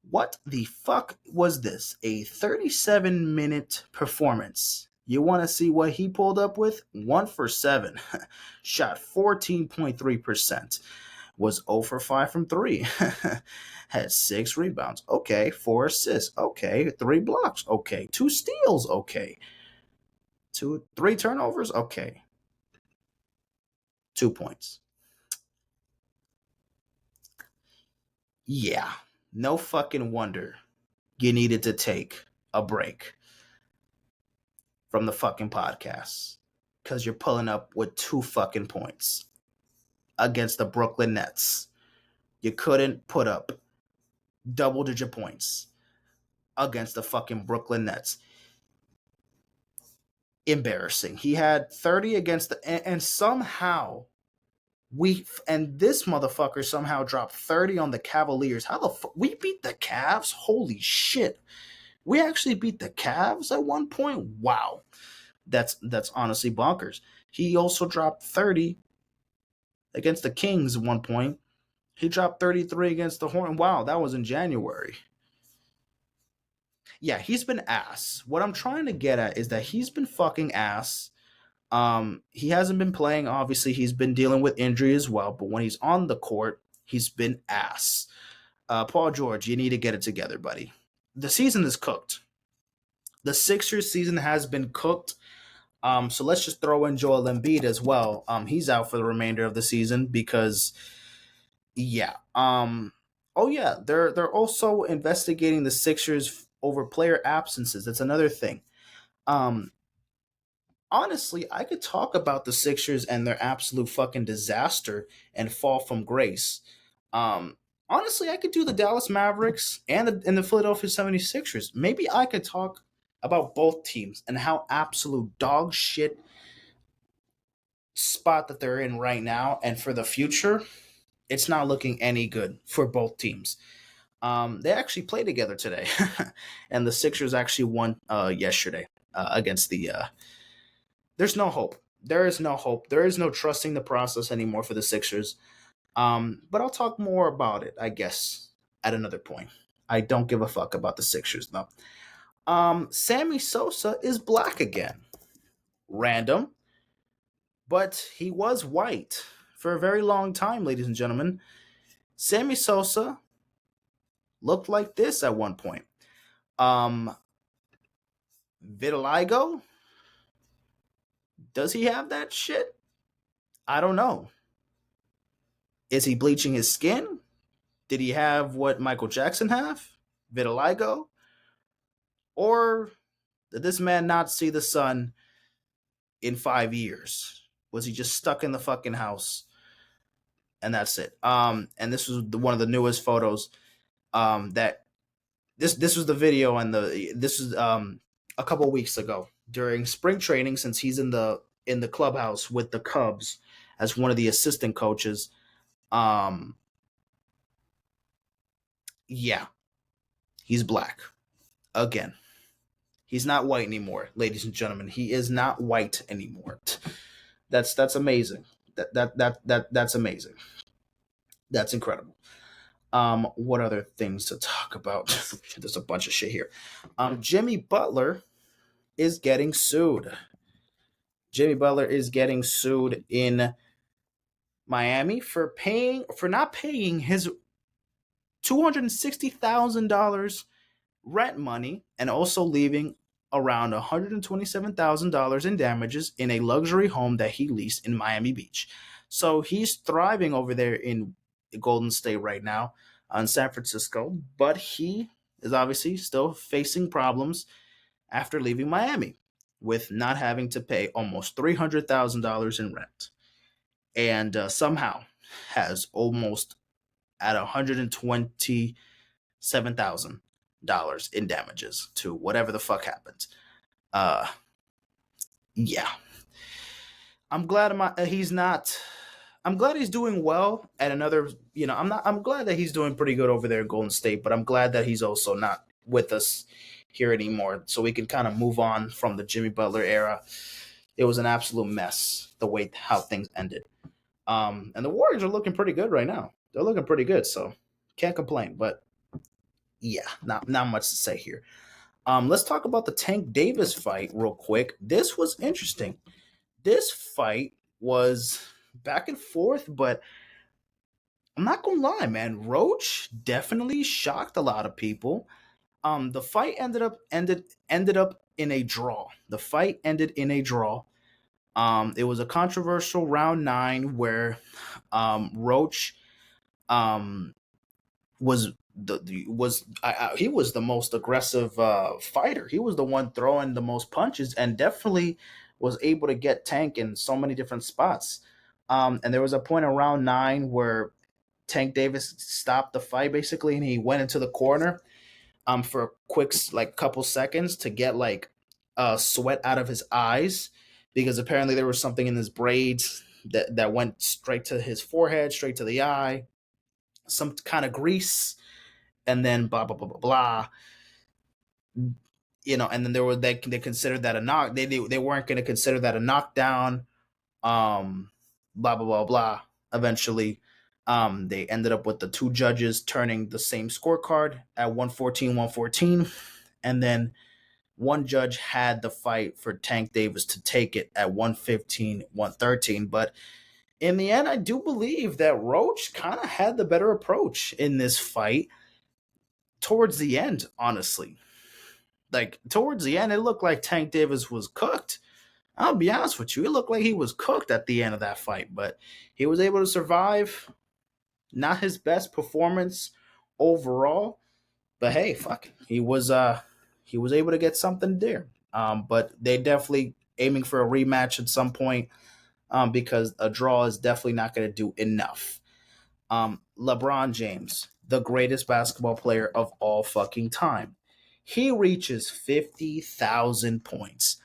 What the fuck was this? A 37-minute performance. You want to see what he pulled up with? 1 for 7. Shot 14.3%. Was 0 for 5 from 3. Had 6 rebounds. Okay. 4 assists. Okay. 3 blocks. Okay. 2 steals. Okay. 3 turnovers. Okay. 2 points. Yeah. No fucking wonder you needed to take a break from the fucking podcast. Because you're pulling up with 2 fucking points against the Brooklyn Nets. You couldn't put up double-digit points against the fucking Brooklyn Nets. Embarrassing. He had 30 against and somehow this motherfucker somehow dropped 30 on the Cavaliers. How the fuck we beat the Cavs? Holy shit. We actually beat the Cavs at one point? Wow. That's honestly bonkers. He also dropped 30 against the Kings at one point. He dropped 33 against the Hornets. Wow, that was in January. Yeah, he's been ass. What I'm trying to get at is that he's been fucking ass. He hasn't been playing. Obviously, he's been dealing with injury as well. But when he's on the court, he's been ass. Paul George, you need to get it together, buddy. The season is cooked. The Sixers season has been cooked. So let's just throw in Joel Embiid as well. He's out for the remainder of the season because, yeah. Oh yeah, they're also investigating the Sixers over player absences. That's another thing. Honestly, I could talk about the Sixers and their absolute fucking disaster and fall from grace. Honestly, I could do the Dallas Mavericks and the Philadelphia 76ers. Maybe I could talk about both teams and how absolute dog shit spot that they're in right now and for the future. It's not looking any good for both teams. They actually played together today, and the Sixers actually won yesterday against the. There's no hope. There is no hope. There is no trusting the process anymore for the Sixers. But I'll talk more about it, I guess, at another point. I don't give a fuck about the Sixers though. Sammy Sosa is black again. Random, but he was white for a very long time, ladies and gentlemen. Sammy Sosa looked like this at one point. Um, Vitiligo, does he have that shit? I don't know. Is he bleaching his skin? Did he have what Michael Jackson have? Vitiligo? Or did this man not see the sun in 5 years? Was he just stuck in the fucking house? And that's it. And this was one of the newest photos. That this was the video, and this was a couple weeks ago during spring training, since he's in the clubhouse with the Cubs as one of the assistant coaches. Yeah, he's black again. He's not white anymore, ladies and gentlemen. He is not white anymore. That's amazing. That's amazing. That's incredible. What other things to talk about? There's a bunch of shit here. Jimmy Butler is getting sued. Jimmy Butler is getting sued in Miami for not paying his $260,000 rent money, and also leaving around $127,000 in damages in a luxury home that he leased in Miami Beach. So he's thriving over there in Golden State right now, in San Francisco, but he is obviously still facing problems after leaving Miami with not having to pay almost $300,000 in rent, and somehow has almost at $127,000 in damages to whatever the fuck happened. Uh, yeah, I'm glad he's not. I'm glad he's doing well at another. I'm glad that he's doing pretty good over there in Golden State, but I'm glad that he's also not with us here anymore, so we can kind of move on from the Jimmy Butler era. It was an absolute mess the way how things ended. And the Warriors are looking pretty good right now. They're looking pretty good, so can't complain. But yeah, not much to say here. Let's talk about the Tank Davis fight real quick. This was interesting. This fight was back and forth, but I'm not gonna lie, man. Roach definitely shocked a lot of people. The fight ended up in a draw. The fight ended in a draw. It was a controversial round 9 where Roach was he was the most aggressive fighter. He was the one throwing the most punches, and definitely was able to get Tank in so many different spots. And there was a point in round 9 where Tank Davis stopped the fight basically, and he went into the corner for a quick like couple seconds to get like sweat out of his eyes, because apparently there was something in his braids that went straight to his forehead, straight to the eye, some kind of grease, and then blah blah blah blah blah. And then they considered that a knock. They weren't going to consider that a knockdown. Blah blah blah blah. Eventually, they ended up with the two judges turning the same scorecard at 114-114, and then one judge had the fight for Tank Davis to take it at 115-113. But in the end, I do believe that Roach kind of had the better approach in this fight towards the end, honestly. Like, towards the end, it looked like Tank Davis was cooked. I'll be honest with you. It looked like he was cooked at the end of that fight, but he was able to survive. Not his best performance overall, but hey, fuck. He was able to get something there. But they definitely aiming for a rematch at some point, because a draw is definitely not going to do enough. LeBron James, the greatest basketball player of all fucking time. He reaches 50,000 points.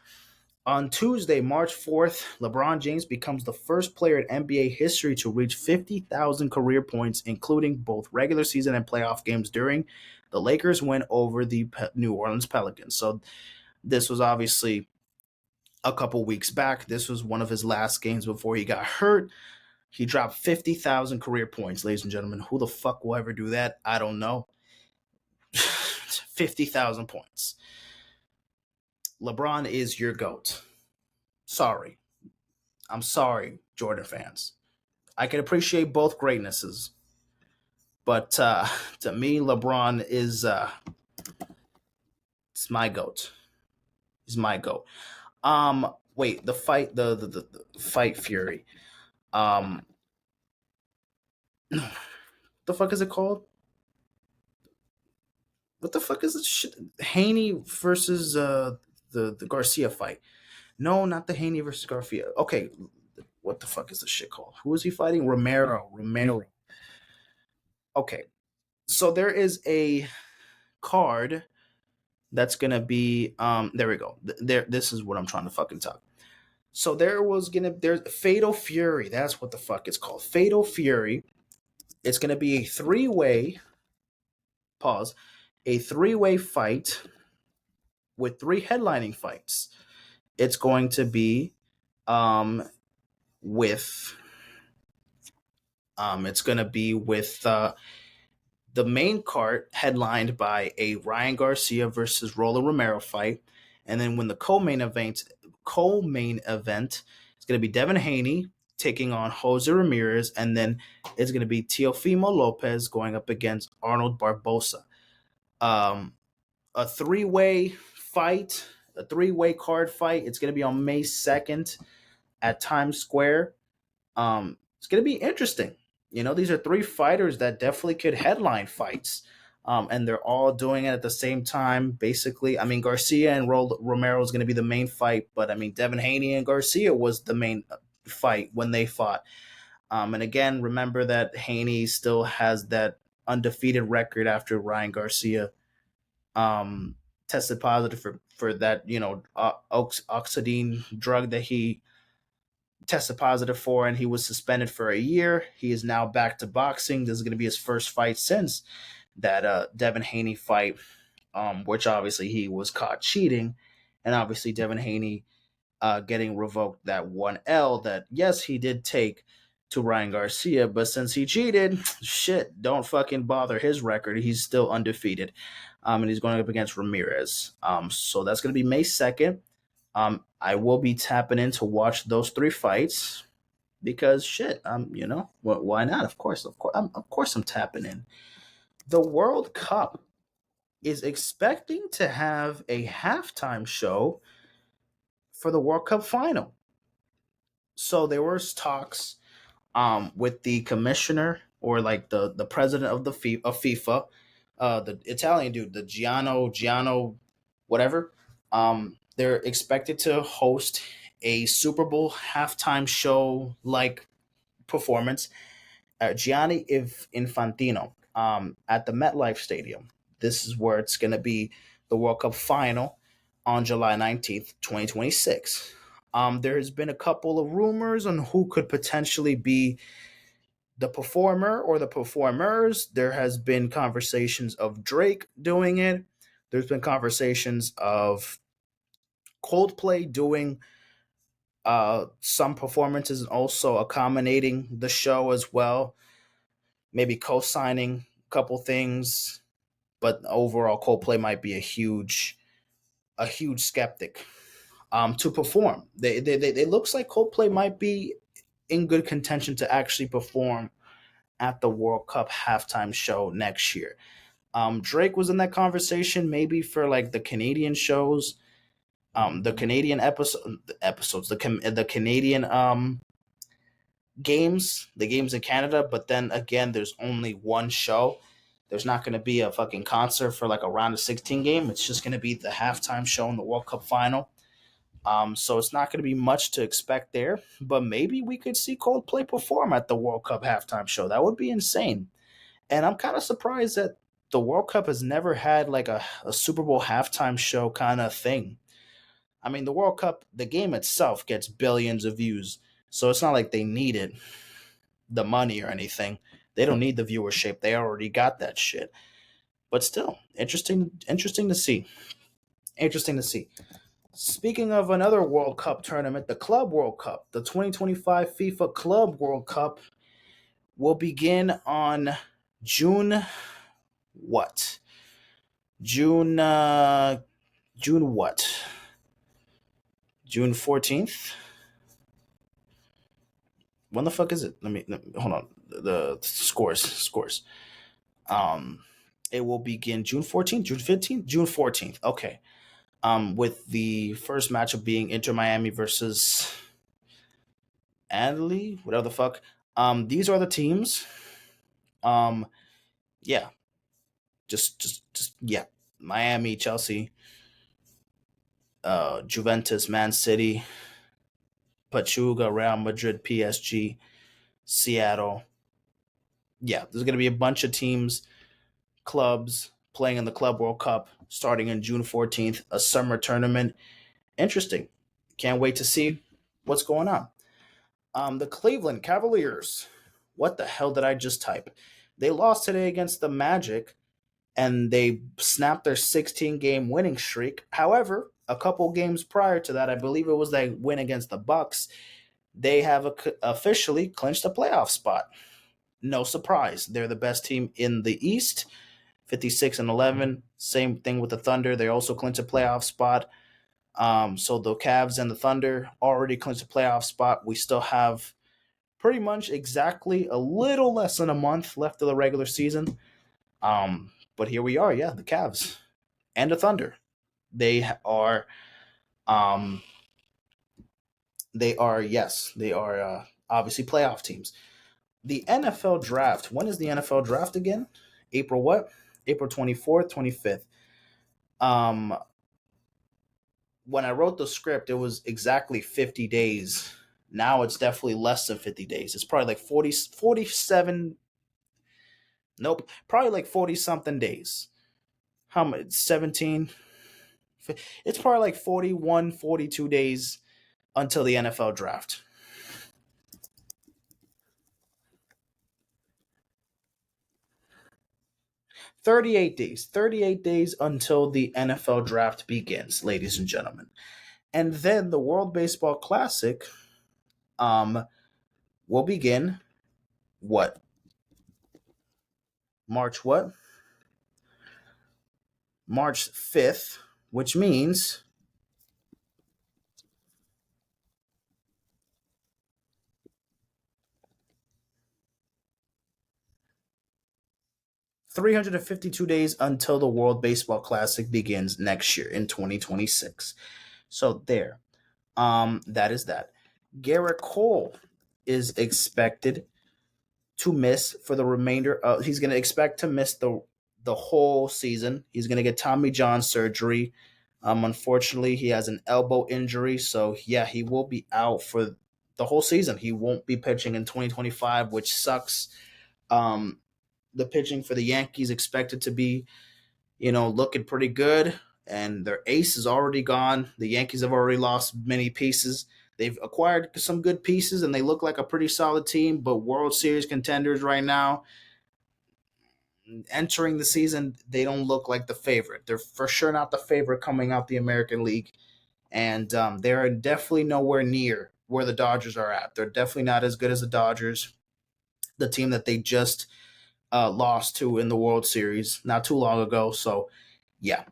On Tuesday, March 4th, LeBron James becomes the first player in NBA history to reach 50,000 career points, including both regular season and playoff games during the Lakers win over the New Orleans Pelicans. So this was obviously a couple weeks back. This was one of his last games before he got hurt. He dropped 50,000 career points, ladies and gentlemen. Who the fuck will ever do that? I don't know. 50,000 points. LeBron is your GOAT. Sorry. I'm sorry, Jordan fans. I can appreciate both greatnesses, but to me, LeBron is it's my GOAT. He's my GOAT. Wait, the fight, the fight Fury. The fuck is it called? What the fuck is it? Shit? Haney versus the Garcia fight. No, not the Haney versus Garcia. Okay, what the fuck is this shit called? Who is he fighting? Romero. Okay, so there is a card that's gonna be there we go. There, this is what I'm trying to fucking talk. So there's Fatal Fury. That's what the fuck it's called. Fatal Fury. It's gonna be a three-way pause, a three-way fight with three headlining fights. It's going to be with it's going to be with the main card headlined by a Ryan Garcia versus Roland Romero fight, and then when the co-main event is going to be Devin Haney taking on Jose Ramirez, and then it's going to be Teofimo Lopez going up against Arnold Barbosa. A three-way fight, a three-way card fight. It's going to be on May 2nd at Times Square. It's going to be interesting. You know, these are three fighters that definitely could headline fights. And they're all doing it at the same time, basically. I mean, Garcia and Romero is going to be the main fight, but I mean, Devin Haney and Garcia was the main fight when they fought. And again, remember that Haney still has that undefeated record after Ryan Garcia tested positive for that, you know, oxidine drug that he tested positive for, and he was suspended for a year. He is now back to boxing. This is going to be his first fight since that Devin Haney fight, which obviously he was caught cheating, and obviously Devin Haney getting revoked that 1L that, yes, he did take to Ryan Garcia, but since he cheated, shit, don't fucking bother his record. He's still undefeated. And he's going up against Ramirez. So that's going to be May 2nd. I will be tapping in to watch those three fights because shit, you know, why not? Of course, I'm tapping in. The World Cup is expecting to have a halftime show for the World Cup final. So there was talks with the commissioner or like the president of FIFA, the Italian dude, the Giano, whatever. They're expected to host a Super Bowl halftime show like performance at Gianni Infantino at the MetLife Stadium. This is where it's going to be the World Cup final on July 19th, 2026. There has been a couple of rumors on who could potentially be the performer or the performers. There has been conversations of Drake doing it. There's been conversations of Coldplay doing some performances and also accommodating the show as well. Maybe co-signing a couple things, but overall Coldplay might be a huge skeptic to perform. It looks like Coldplay might be in good contention to actually perform at the World Cup halftime show next year. Drake was in that conversation maybe for like the Canadian shows, the Canadian episodes, the Canadian games, the games in Canada. But then again, there's only one show. There's not going to be a fucking concert for like a round of 16 game. It's just going to be the halftime show in the World Cup final. So it's not going to be much to expect there, but maybe we could see Coldplay perform at the World Cup halftime show. That would be insane. And I'm kind of surprised that the World Cup has never had like a Super Bowl halftime show kind of thing. I mean, the World Cup, the game itself gets billions of views, so it's not like they needed the money or anything. They don't need the viewership. They already got that shit. But still, interesting to see. Interesting to see. Speaking of another World Cup tournament, the Club World Cup, the 2025 FIFA Club World Cup will begin on June what? June June what? June 14th? When the fuck is it? Let me hold on. The scores. Um it will begin June 14th, June 15th, June 14th. Okay. With the first matchup being Inter Miami versus Adley, whatever the fuck. These are the teams. Um, yeah, just yeah, Miami, Chelsea, Juventus, Man City, Pachuca, Real Madrid, PSG, Seattle. Yeah, there's gonna be a bunch of teams, clubs playing in the Club World Cup starting in June 14th, a summer tournament. Interesting. Can't wait to see what's going on. The Cleveland Cavaliers. What the hell did I just type? They lost today against the Magic and they snapped their 16-game winning streak. However, a couple games prior to that, I believe it was that win against the Bucks, they have officially clinched a playoff spot. No surprise. They're the best team in the East, 56-11. Same thing with the Thunder. They also clinched a playoff spot. So the Cavs and the Thunder already clinched a playoff spot. We still have pretty much exactly a little less than a month left of the regular season. But here we are, yeah, the Cavs and the Thunder. They are, um, yes, they are obviously playoff teams. The NFL draft. When is the NFL draft again? April what? April 24th, 25th. Um, when I wrote the script, it was exactly 50 days. Now it's definitely less than 50 days. It's probably like 40, 47. Nope, probably like 40 something days. How much? 17. It's probably like 41, 42 days until the NFL draft. 38 days. 38 days until the NFL draft begins, ladies and gentlemen. And then the World Baseball Classic will begin what? March what? March 5th, which means 352 days until the World Baseball Classic begins next year in 2026. So there. That is that. Garrett Cole is expected to miss for the remainder of he's going to expect to miss the whole season. He's going to get Tommy John surgery. Unfortunately, he has an elbow injury, so yeah, he will be out for the whole season. He won't be pitching in 2025, which sucks. Um, the pitching for the Yankees expected to be, looking pretty good, and their ace is already gone. The Yankees have already lost many pieces. They've acquired some good pieces, and they look like a pretty solid team, but World Series contenders right now, entering the season, they don't look like the favorite. They're for sure not the favorite coming out the American League, and they're definitely nowhere near where the Dodgers are at. They're definitely not as good as the Dodgers, the team that they just lost to in the World Series not too long ago. So, yeah.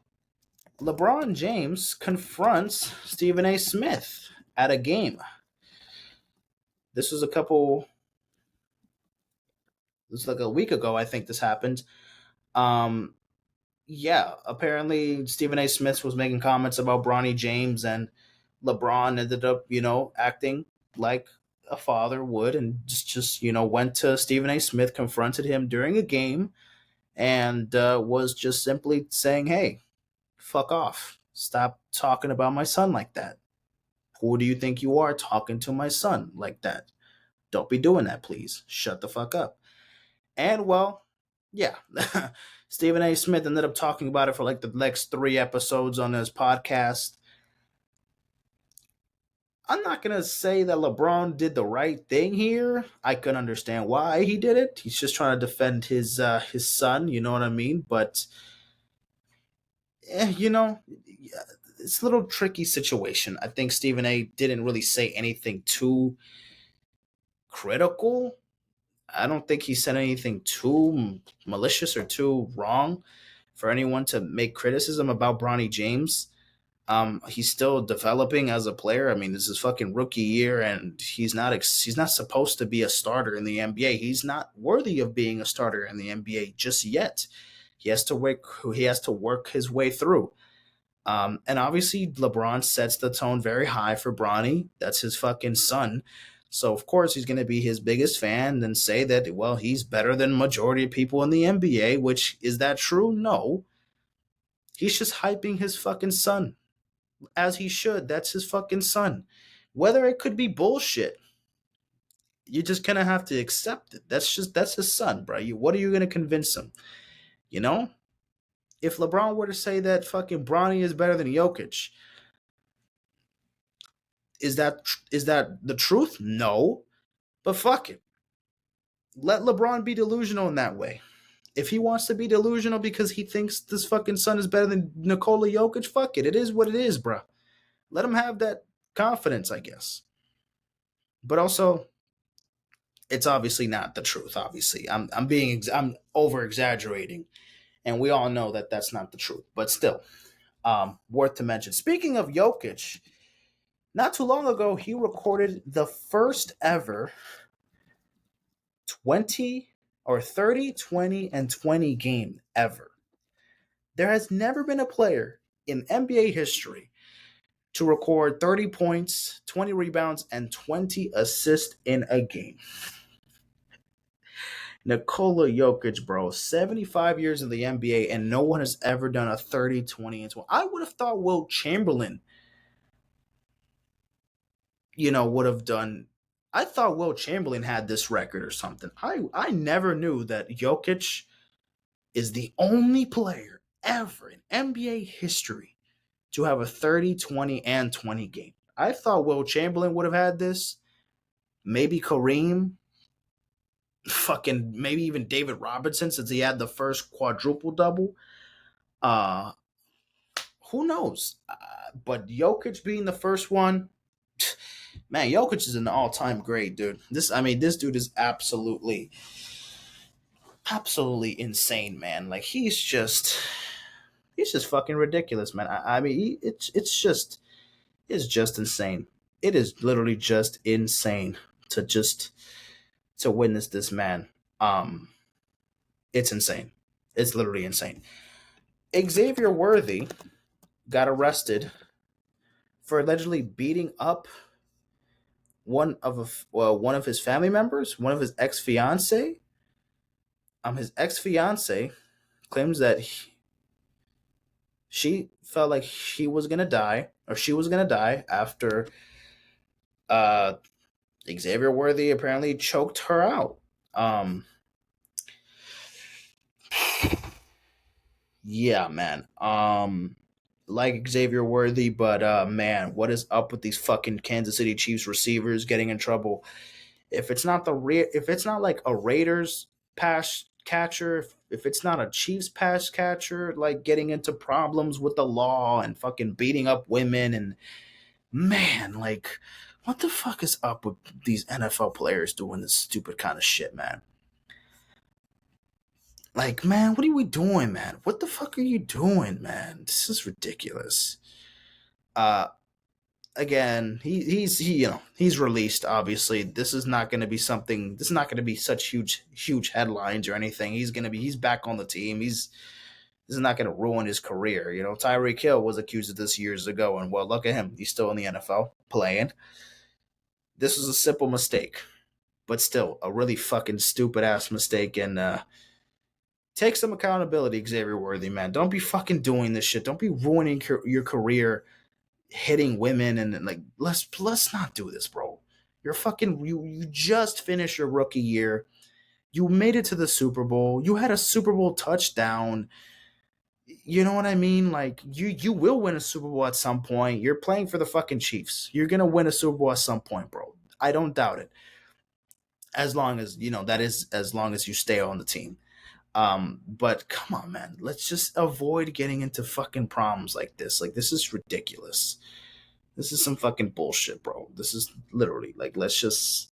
LeBron James confronts Stephen A. Smith at a game. This was like a week ago, I think this happened. Um, yeah, apparently Stephen A. Smith was making comments about Bronny James, and LeBron ended up, acting like a father would, and just went to Stephen A. Smith, confronted him during a game, and was just simply saying, "Hey, fuck off! Stop talking about my son like that. Who do you think you are talking to my son like that? Don't be doing that, please. Shut the fuck up." And well, yeah, Stephen A. Smith ended up talking about it for like the next 3 episodes on his podcast. I'm not gonna say that LeBron did the right thing here. I can understand why he did it. He's just trying to defend his son. You know what I mean? But it's a little tricky situation. I think Stephen A. didn't really say anything too critical. I don't think he said anything too malicious or too wrong for anyone to make criticism about Bronny James. He's still developing as a player. I mean, this is fucking rookie year, and he's not supposed to be a starter in the NBA. He's not worthy of being a starter in the NBA just yet. He has to work. He has to work his way through. And obviously, LeBron sets the tone very high for Bronny. That's his fucking son. So of course he's going to be his biggest fan and say that, well, he's better than majority of people in the NBA. Which is that true? No. He's just hyping his fucking son, as he should. That's his fucking son. Whether it could be bullshit, you just kind of have to accept it. That's his son, bro. What are you gonna convince him? You know, if LeBron were to say that fucking Bronny is better than Jokic, is that the truth? No, but fuck it. Let LeBron be delusional in that way. If he wants to be delusional because he thinks this fucking son is better than Nikola Jokic, fuck it. It is what it is, bro. Let him have that confidence, I guess. But also, it's obviously not the truth. Obviously, I'm over exaggerating, and we all know that that's not the truth. But still, worth to mention. Speaking of Jokic, not too long ago he recorded the first ever 20 or 30, 20, and 20 game ever. There has never been a player in NBA history to record 30 points, 20 rebounds, and 20 assists in a game. Nikola Jokic, bro, 75 years in the NBA, and no one has ever done a 30, 20, and 20. I would have thought Will Chamberlain, would have done. I thought Will Chamberlain had this record or something. I never knew that Jokic is the only player ever in NBA history to have a 30, 20, and 20 game. I thought Will Chamberlain would have had this. Maybe Kareem. Fucking maybe even David Robinson, since he had the first quadruple double. Uh, who knows? But Jokic being the first one, man, Jokic is an all-time great, dude. This dude is absolutely insane, man. Like he's just fucking ridiculous, man. It's just insane. It is literally just insane to witness this man. It's insane. It's literally insane. Xavier Worthy got arrested for allegedly beating up one of his family members, one of his ex fiance. His ex fiance claims that she felt like she was gonna die after uh, Xavier Worthy apparently choked her out. Yeah, man. Like Xavier Worthy, but man, what is up with these fucking Kansas City Chiefs receivers getting in trouble? If it's not like a Raiders pass catcher, if it's not a Chiefs pass catcher, like getting into problems with the law and fucking beating up women, and man, like what the fuck is up with these NFL players doing this stupid kind of shit, man? Like, man, what are we doing, man? What the fuck are you doing, man? This is ridiculous. Uh, Again, he's released. Obviously, this is not going to be something. This is not going to be such huge headlines or anything. He's back on the team. This is not going to ruin his career. Tyreek Hill was accused of this years ago, and well, look at him. He's still in the NFL playing. This was a simple mistake, but still a really fucking stupid ass mistake. And take some accountability, Xavier Worthy, man. Don't be fucking doing this shit. Don't be ruining your career, hitting women, and like let's not do this, bro. You just finished your rookie year. You made it to the Super Bowl. You had a Super Bowl touchdown. You know what I mean? Like you will win a Super Bowl at some point. You're playing for the fucking Chiefs. You're gonna win a Super Bowl at some point, bro. I don't doubt it. As long as that is as long as you stay on the team. But come on, man. Let's just avoid getting into fucking problems like this. Like this is ridiculous. This is some fucking bullshit, bro. This is literally like let's just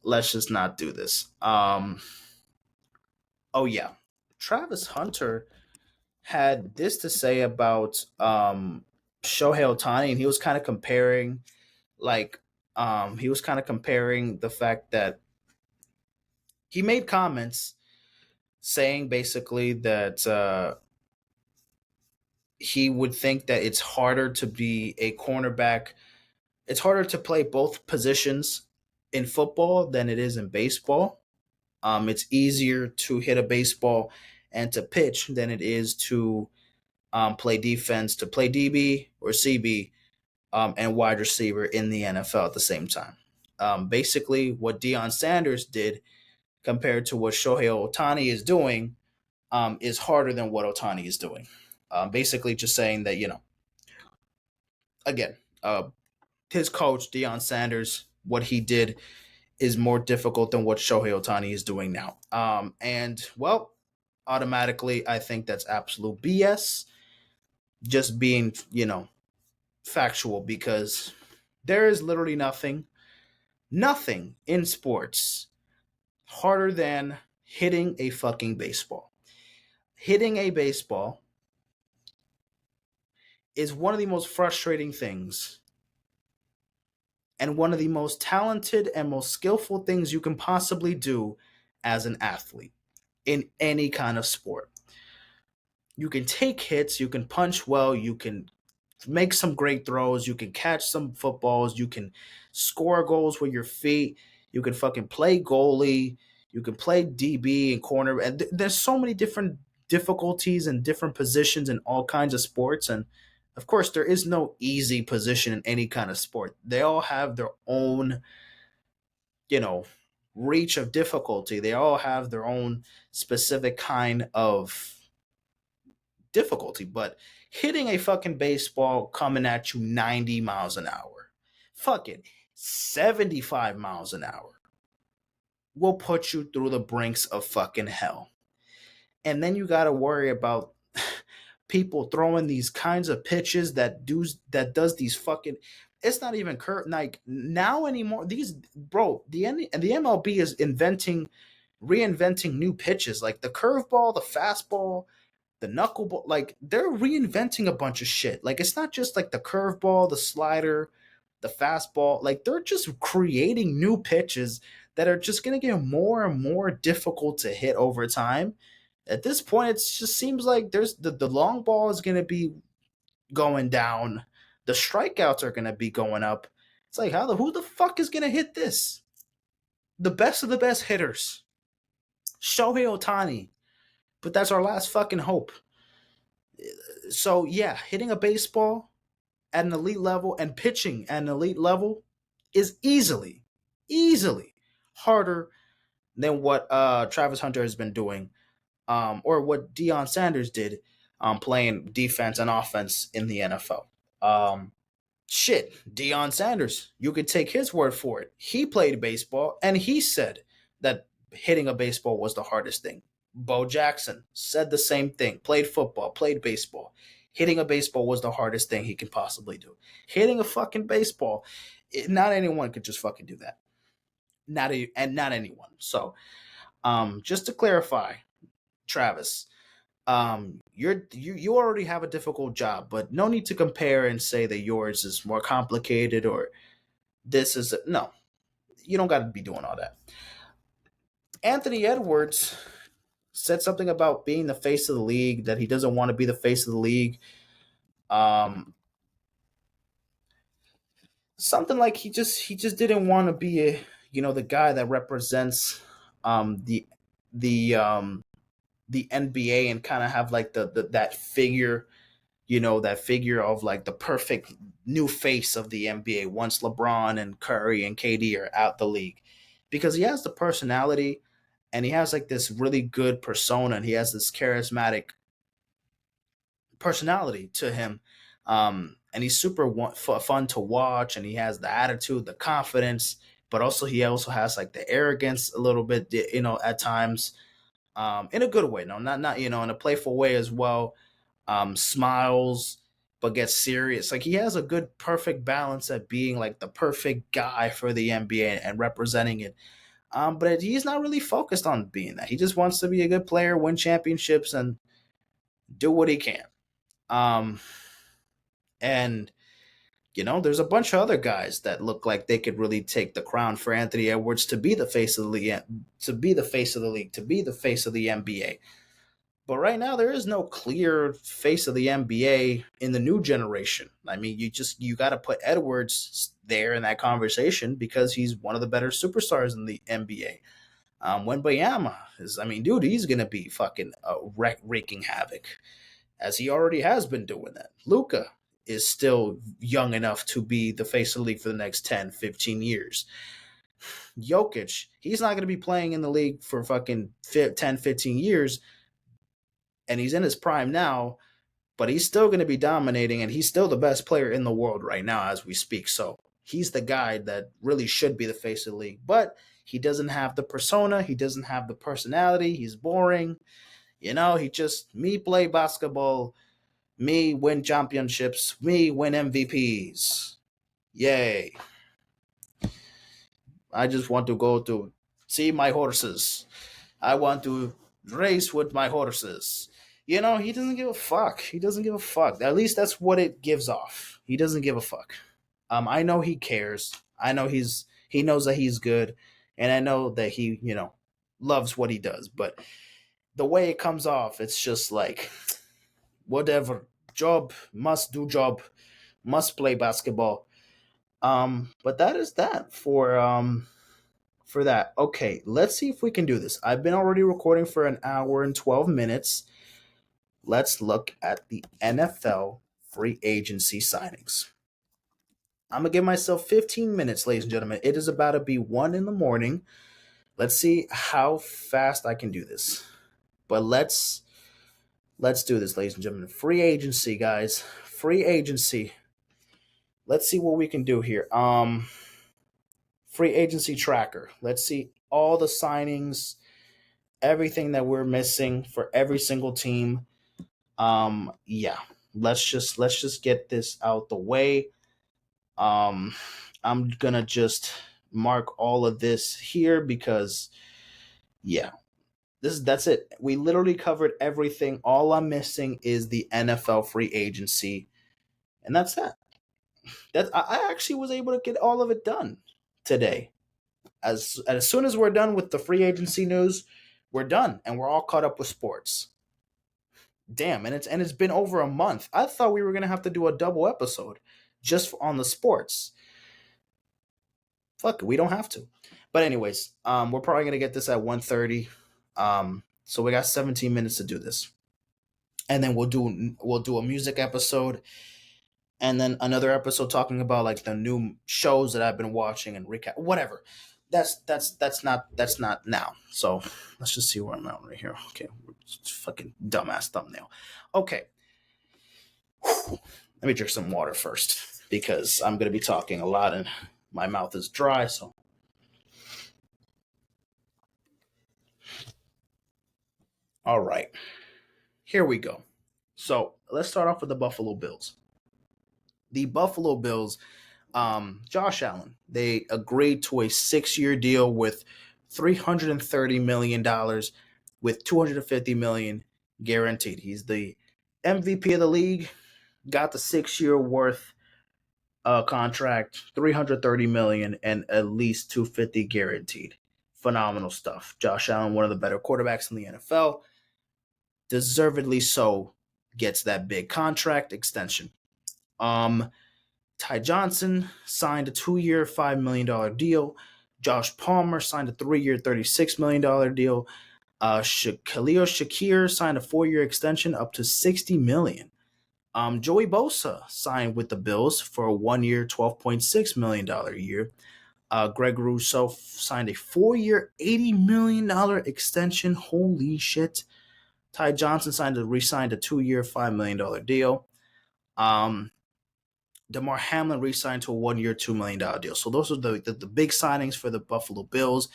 not do this. Oh yeah. Travis Hunter had this to say about Shohei Ohtani, and he was kind of comparing the fact that he made comments saying basically that he would think that it's harder to be a cornerback. It's harder to play both positions in football than it is in baseball. It's easier to hit a baseball and to pitch than it is to play defense, to play DB or CB and wide receiver in the NFL at the same time. Basically, what Deion Sanders did compared to what Shohei Ohtani is doing is harder than what Ohtani is doing. Basically, just saying that, again, his coach, Deion Sanders, what he did is more difficult than what Shohei Ohtani is doing now. And, well, automatically, I think that's absolute BS. Just being, factual, because there is literally nothing in sports harder than hitting a fucking baseball. Hitting a baseball is one of the most frustrating things and one of the most talented and most skillful things you can possibly do as an athlete in any kind of sport. You can take hits, you can punch well, you can make some great throws, you can catch some footballs, you can score goals with your feet, you can fucking play goalie, you can play DB and corner. And there's so many different difficulties and different positions in all kinds of sports. And of course, there is no easy position in any kind of sport. They all have their own, you know, reach of difficulty. They all have their own specific kind of difficulty. But hitting a fucking baseball coming at you 90 miles an hour, fucking 75 miles an hour, will put you through the brinks of fucking hell. And then you got to worry about people throwing these kinds of pitches that does these fucking. It's not even like now anymore. These bro, the MLB is reinventing new pitches like the curveball, the fastball, the knuckleball. Like they're reinventing a bunch of shit. Like it's not just like the curveball, the slider, the fastball. Like they're just creating new pitches that are just gonna get more and more difficult to hit over time. At this point, it just seems like there's the long ball is gonna be going down, the strikeouts are gonna be going up. It's like who the fuck is gonna hit this? The best of the best hitters, Shohei Ohtani, but that's our last fucking hope. So yeah, hitting a baseball at an elite level and pitching at an elite level is easily harder than what Travis Hunter has been doing, or what Deion Sanders did, playing defense and offense in the NFL. Shit, Deion Sanders, you could take his word for it. He played baseball and he said that hitting a baseball was the hardest thing. Bo Jackson said the same thing. Played football, played baseball. Hitting a baseball was the hardest thing he could possibly do. Hitting a fucking baseball, not anyone could just fucking do that. Not anyone. So, just to clarify, Travis, you already have a difficult job, but no need to compare and say that yours is more complicated or this is no. You don't got to be doing all that. Anthony Edwards said something about being the face of the league, that he doesn't want to be the face of the league. Um, Something like he just didn't want to be the guy that represents um the the um the NBA and kind of have like that figure, that figure of like the perfect new face of the NBA once LeBron and Curry and KD are out the league, because he has the personality and he has like this really good persona and he has this charismatic personality to him. And he's super fun to watch, and he has the attitude, the confidence, but also he also has like the arrogance a little bit, at times, in a good way. No, not in a playful way as well. Smiles, but gets serious. Like he has a good, perfect balance at being like the perfect guy for the NBA and representing it. But he's not really focused on being that. He just wants to be a good player, win championships, and do what he can. Um, and there's a bunch of other guys that look like they could really take the crown for Anthony Edwards to be the face of the league, to be the face of the league, to be the face of the NBA. But right now, there is no clear face of the NBA in the new generation. I mean, you got to put Edwards there in that conversation because he's one of the better superstars in the NBA. Wembanyama dude, he's gonna be fucking wreaking havoc, as he already has been doing that. Luka is still young enough to be the face of the league for the next 10, 15 years. Jokic, he's not going to be playing in the league for fucking 10, 15 years, and he's in his prime now, but he's still going to be dominating, and he's still the best player in the world right now as we speak. So he's the guy that really should be the face of the league, but he doesn't have the persona. He doesn't have the personality. He's boring. He just, me play basketball, me win championships, me win MVPs. Yay. I just want to go to see my horses. I want to race with my horses. He doesn't give a fuck. He doesn't give a fuck. At least that's what it gives off. He doesn't give a fuck. I know he cares. I know he knows that he's good, and I know that he, loves what he does. But the way it comes off, it's just like, whatever. Job, must do job, must play basketball. But that is that for that. Okay, let's see if we can do this. I've been already recording for an hour and 12 minutes. Let's look at the NFL free agency signings. I'm going to give myself 15 minutes, ladies and gentlemen. It is about to be 1 in the morning. Let's see how fast I can do this. But let's do this, ladies and gentlemen. Free agency, guys. Free agency. Let's see what we can do here. Free agency tracker. Let's see all the signings, everything that we're missing for every single team. Yeah. Let's just get this out the way. I'm gonna just mark all of this here because, yeah, that's it. We literally covered everything. All I'm missing is the NFL free agency, and that's that. I actually was able to get all of it done today. As soon as we're done with the free agency news, we're done, and we're all caught up with sports. Damn, and it's been over a month. I thought we were gonna have to do a double episode just on the sports. Fuck it, we don't have to. But anyways, we're probably gonna get this at 1:30. So we got 17 minutes to do this, and then we'll do a music episode, and then another episode talking about like the new shows that I've been watching and recap, whatever. That's not now. So let's just see where I'm at right here. Okay, fucking dumbass thumbnail. Okay, let me drink some water first because I'm gonna be talking a lot and my mouth is dry. So all right, here we go. So let's start off with the Buffalo Bills. The Buffalo Bills, Josh Allen, they agreed to a 6-year deal with $330 million with $250 million guaranteed. He's the MVP of the league, got the 6-year worth contract, $330 million and at least $250 guaranteed. Phenomenal stuff. Josh Allen, one of the better quarterbacks in the NFL, deservedly so, gets that big contract extension. Ty Johnson signed a 2-year, $5 million deal. Josh Palmer signed a 3-year, $36 million deal. Khalil Shakir signed a 4-year extension up to $60 million. Joey Bosa signed with the Bills for a 1-year, $12.6 million a year. Greg Rousseau signed a 4-year, $80 million extension. Holy shit. Ty Johnson re-signed a 2-year, $5 million deal. Um, DeMar Hamlin re-signed to a 1-year, $2 million deal. So those are the big signings for the Buffalo Bills.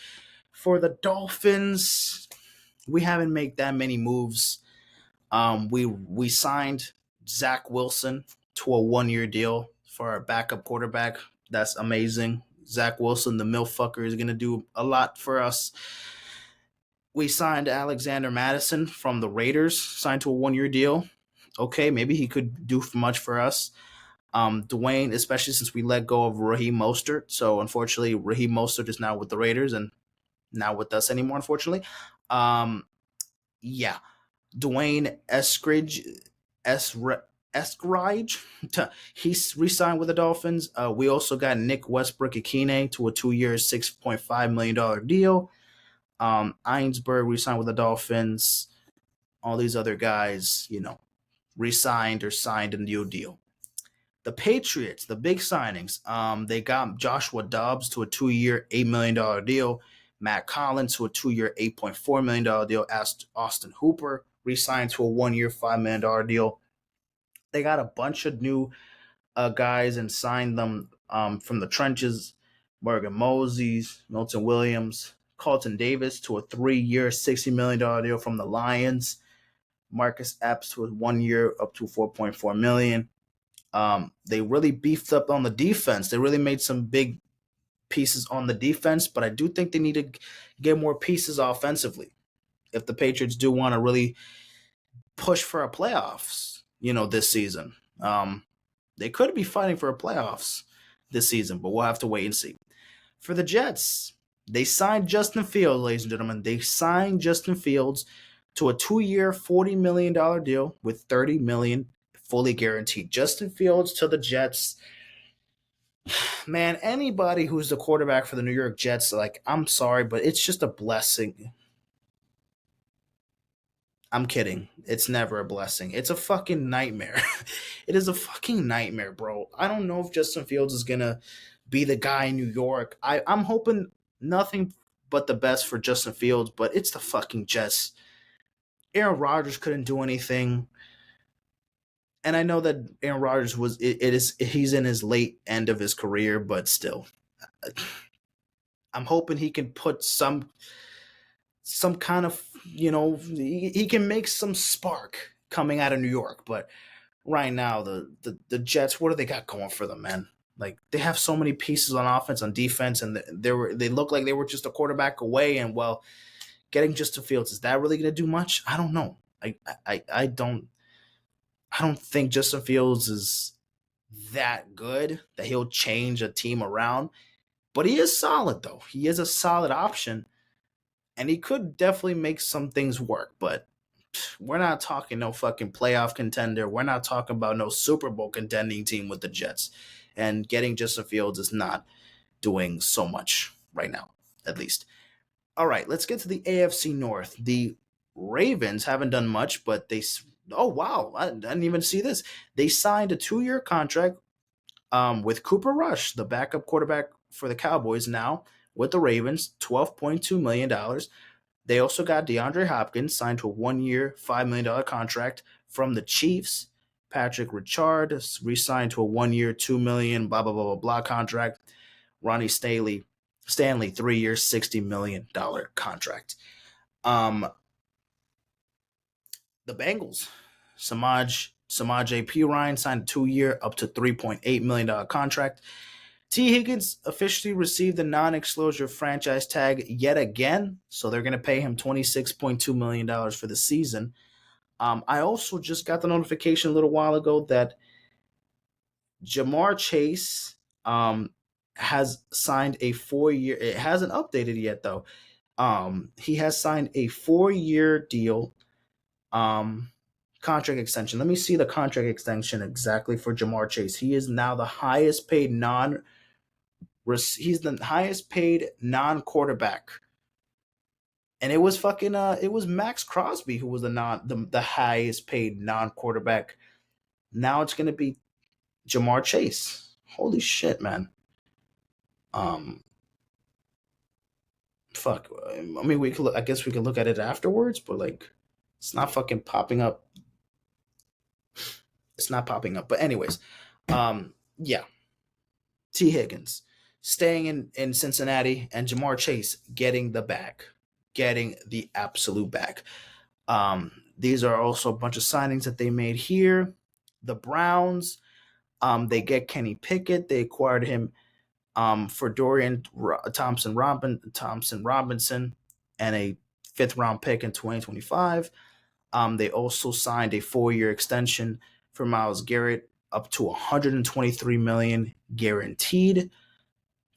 For the Dolphins, we haven't made that many moves. We signed Zach Wilson to a 1-year deal for our backup quarterback. That's amazing. Zach Wilson, the milf fucker, is gonna do a lot for us. We signed Alexander Madison from the Raiders, signed to a 1-year deal. Okay, maybe he could do much for us. Dwayne, especially since we let go of Raheem Mostert. So unfortunately, Raheem Mostert is now with the Raiders and not with us anymore, unfortunately. Yeah. Dwayne Eskridge, he's re-signed with the Dolphins. We also got Nick Westbrook-Ikine to a 2-year, $6.5 million deal. Einsberg re-signed with the Dolphins. All these other guys, re-signed or signed a new deal. The Patriots, the big signings, they got Joshua Dobbs to a 2-year, $8 million deal. Matt Collins to a 2-year, $8.4 million deal. Austin Hooper re-signed to a 1-year, $5 million deal. They got a bunch of new guys and signed them from the trenches. Morgan Moses, Milton Williams, Carlton Davis to a 3-year, $60 million deal from the Lions. Marcus Epps to a 1-year up to $4.4 million. They really beefed up on the defense. They really made some big pieces on the defense, but I do think they need to get more pieces offensively if the Patriots do want to really push for a playoffs, this season. They could be fighting for a playoffs this season, but we'll have to wait and see. For the Jets, they signed Justin Fields, ladies and gentlemen. They signed Justin Fields to a 2-year, $40 million deal with $30 million fully guaranteed. Justin Fields to the Jets. Man, anybody who's the quarterback for the New York Jets, I'm sorry, but it's just a blessing. I'm kidding. It's never a blessing. It's a fucking nightmare. It is a fucking nightmare, bro. I don't know if Justin Fields is going to be the guy in New York. I'm hoping nothing but the best for Justin Fields, but it's the fucking Jets. Aaron Rodgers couldn't do anything. And I know that Aaron Rodgers he's in his late end of his career, but still. I'm hoping he can put some kind of, he can make some spark coming out of New York. But right now, the Jets, what do they got going for them, man? Like, they have so many pieces on offense, on defense, and they look like they were just a quarterback away. And well, getting Justin Fields, is that really going to do much? I don't know. I don't think Justin Fields is that good that he'll change a team around. But he is solid, though. He is a solid option. And he could definitely make some things work. But we're not talking no fucking playoff contender. We're not talking about no Super Bowl contending team with the Jets. And getting Justin Fields is not doing so much right now, at least. All right, let's get to the AFC North. The Ravens haven't done much, but oh, wow, I didn't even see this. They signed a 2-year contract with Cooper Rush, the backup quarterback for the Cowboys now with the Ravens, $12.2 million. They also got DeAndre Hopkins signed to a 1-year, $5 million contract from the Chiefs. Patrick Richard re-signed to a 1-year, $2 million, blah, blah, blah, blah, blah contract. Ronnie Stanley, 3-year, $60 million contract. The Bengals, Samaj P. Ryan signed a 2-year, up to $3.8 million contract. T. Higgins officially received the non-exclusive franchise tag yet again, so they're going to pay him $26.2 million for the season. I also just got the notification a little while ago that Jamar Chase has signed a 4-year. It hasn't updated yet, though. He has signed a 4-year deal contract extension. Let me see the contract extension exactly for Jamar Chase. He is now the highest paid he's the highest paid non-quarterback. And it was Max Crosby who was the highest paid non-quarterback. Now it's going to be Jamar Chase. Holy shit, man. Fuck. I mean, I guess we could look at it afterwards, but It's not fucking popping up. It's not popping up. But anyways, yeah. T. Higgins staying in Cincinnati, and Jamar Chase getting the bag, getting the absolute bag. These are also a bunch of signings that they made here. The Browns, they get Kenny Pickett. They acquired him for Thompson Robinson and a fifth round pick in 2025. They also signed a 4-year extension for Myles Garrett up to 123 million guaranteed.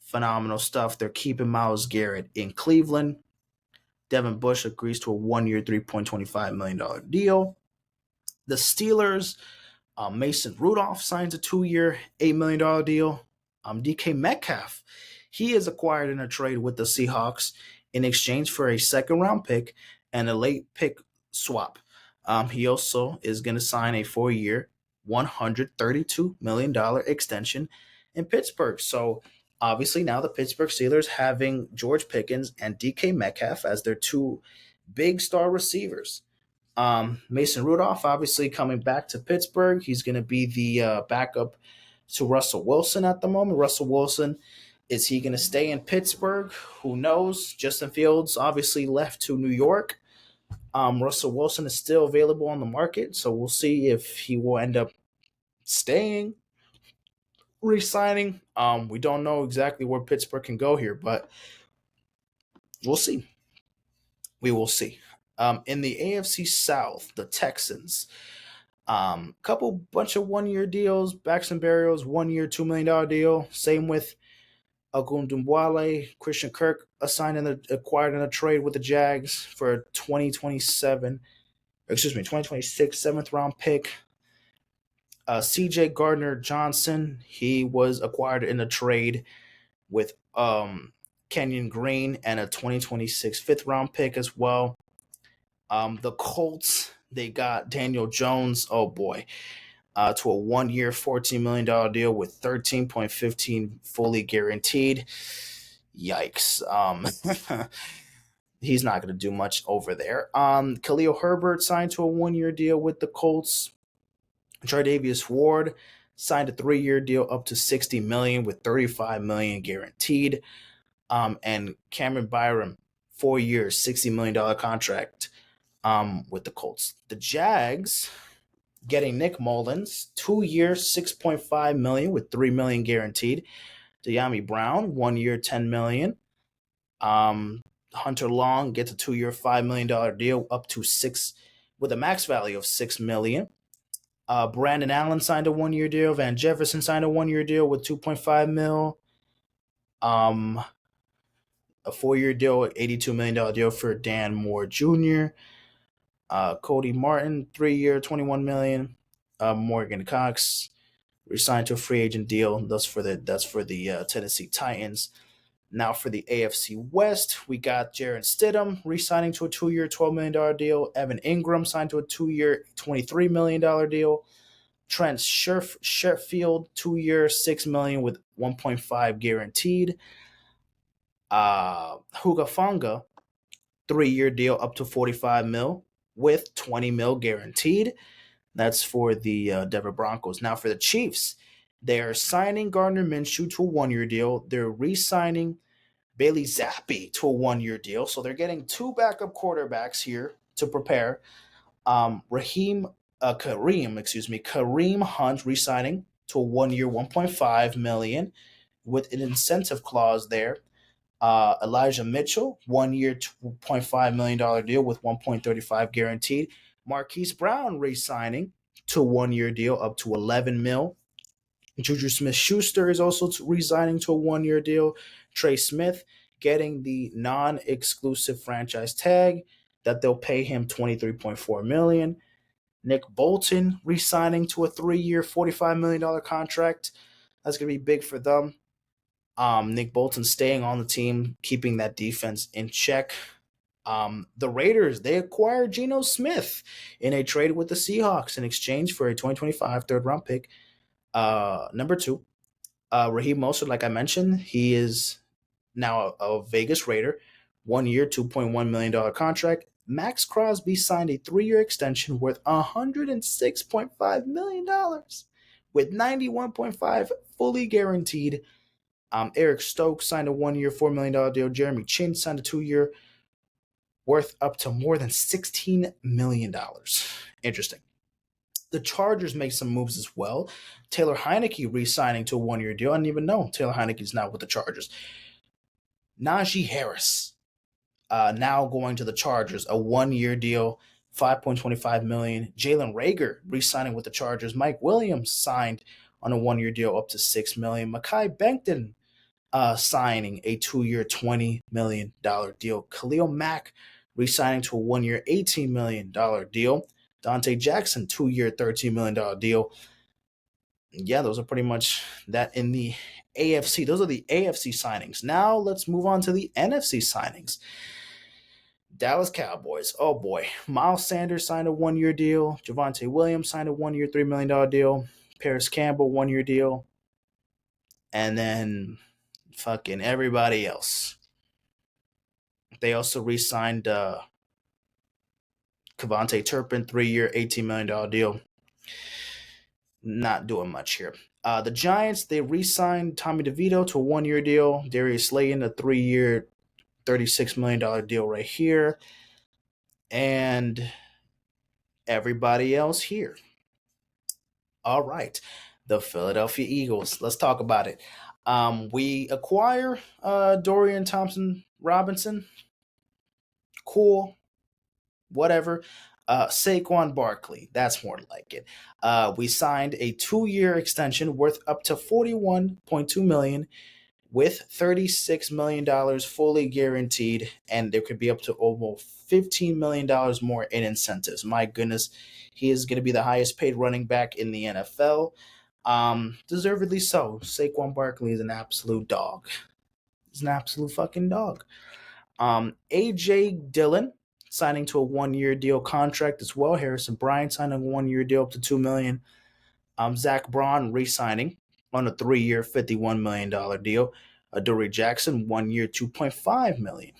Phenomenal stuff. They're keeping Myles Garrett in Cleveland. Devin Bush agrees to a 1-year, $3.25 million deal. The Steelers, Mason Rudolph signs a 2-year, $8 million deal. DK Metcalf, he is acquired in a trade with the Seahawks in exchange for a second-round pick and a late pick swap. He also is going to sign a 4-year, $132 million extension in Pittsburgh. So obviously now the Pittsburgh Steelers having George Pickens and DK Metcalf as their two big star receivers. Mason Rudolph obviously coming back to Pittsburgh. He's going to be the backup to Russell Wilson at the moment. Russell Wilson, is he going to stay in Pittsburgh? Who knows? Justin Fields obviously left to New York. Russell Wilson is still available on the market, so we'll see if he will end up staying, re-signing. We don't know exactly where Pittsburgh can go here, but we'll see. We will see. In the AFC South, the Texans, bunch of 1-year deals. Braxton Berrios, 1-year, $2 million deal. Same with Ogunbowale, Christian Kirk acquired in a trade with the Jags for 2026 7th round pick. CJ Gardner-Johnson, he was acquired in a trade with Kenyon Green and a 2026 5th round pick as well. The Colts, they got Daniel Jones, oh boy, to a 1-year, $14 million deal with 13.15 fully guaranteed. Yikes. He's not going to do much over there. Khalil Herbert signed to a 1-year deal with the Colts. Tre'Davious Ward signed a 3-year deal up to $60 million with $35 million guaranteed. And Cameron Byram, 4 years, $60 million contract with the Colts. The Jags getting Nick Mullins, 2 years, $6.5 million with $3 million guaranteed. De'Ami Brown, 1 year, $10 million. Hunter Long gets a 2-year, $5 million deal up to 6 with a max value of $6 million. Brandon Allen signed a 1-year deal. Van Jefferson signed a 1-year deal with $2.5 million. A 4-year deal, $82 million deal for Dan Moore Jr. Cody Martin, 3-year, $21 million. Morgan Cox resigned to a free agent deal. That's for the Tennessee Titans. Now for the AFC West, we got Jarrett Stidham re-signing to a 2-year, $12 million deal. Evan Ingram signed to a 2-year, $23 million deal. Trent Sherfield, 2-year, $6 million with 1.5 guaranteed. Huga Fonga, 3-year deal up to $45 million with $20 million guaranteed. That's for the Denver Broncos. Now for the Chiefs, they are signing Gardner Minshew to a 1-year deal. They're re-signing Bailey Zappi to a 1-year deal. So they're getting 2 backup quarterbacks here to prepare. Kareem Hunt re-signing to a 1-year, $1.5 million with an incentive clause there. Elijah Mitchell, 1-year, $2.5 million deal with 1.35 guaranteed. Marquise Brown re-signing to a 1-year deal up to $11 million. Juju Smith-Schuster is also re-signing to a 1-year deal. Trey Smith getting the non-exclusive franchise tag that they'll pay him $23.4 million. Nick Bolton re-signing to a 3-year, $45 million contract. That's going to be big for them. Nick Bolton staying on the team, keeping that defense in check. The Raiders, they acquired Geno Smith in a trade with the Seahawks in exchange for a 2025 third-round pick. Number 2, Raheem Mostert, like I mentioned, he is now a Vegas Raider. 1-year, $2.1 million contract. Max Crosby signed a 3-year extension worth $106.5 million with 91.5 fully guaranteed. Eric Stokes signed a 1-year, $4 million deal. Jeremy Chin signed a 2-year worth up to more than $16 million. Interesting. The Chargers make some moves as well. Taylor Heineke re-signing to a 1-year deal. I didn't even know Taylor Heineke's not with the Chargers. Najee Harris now going to the Chargers, a 1-year deal, $5.25 million. Jalen Reagor re-signing with the Chargers. Mike Williams signed on a 1-year deal up to $6 million. Mekhi Becton signing a 2-year, $20 million deal. Khalil Mack re-signing to a 1-year, $18 million deal. Dante Jackson, 2-year, $13 million deal. Yeah, those are pretty much that in the AFC. Those are the AFC signings. Now let's move on to the NFC signings. Dallas Cowboys. Oh boy. Miles Sanders signed a 1-year deal. Javonte Williams signed a 1-year, $3 million deal. Paris Campbell, 1-year deal. And then fucking everybody else. They also re-signed Kevontae Turpin, 3-year, $18 million deal. Not doing much here. The Giants, they re-signed Tommy DeVito to a 1-year deal. Darius Slayton, a 3-year, $36 million deal right here. And everybody else here. All right. The Philadelphia Eagles. Let's talk about it. We acquire Dorian Thompson-Robinson. Cool. Whatever. Saquon Barkley. That's more like it. We signed a 2-year extension worth up to $41.2 million with $36 million fully guaranteed, and there could be up to almost $15 million more in incentives. My goodness, he is going to be the highest paid running back in the NFL. Deservedly so. Saquon Barkley is an absolute dog. He's an absolute fucking dog. AJ Dillon signing to a 1-year deal contract as well. Harrison Bryant signing a 1-year deal up to $2 million. Zach Braun re-signing on a 3-year, $51 million deal. Adoree Jackson, 1-year, $2.5 million.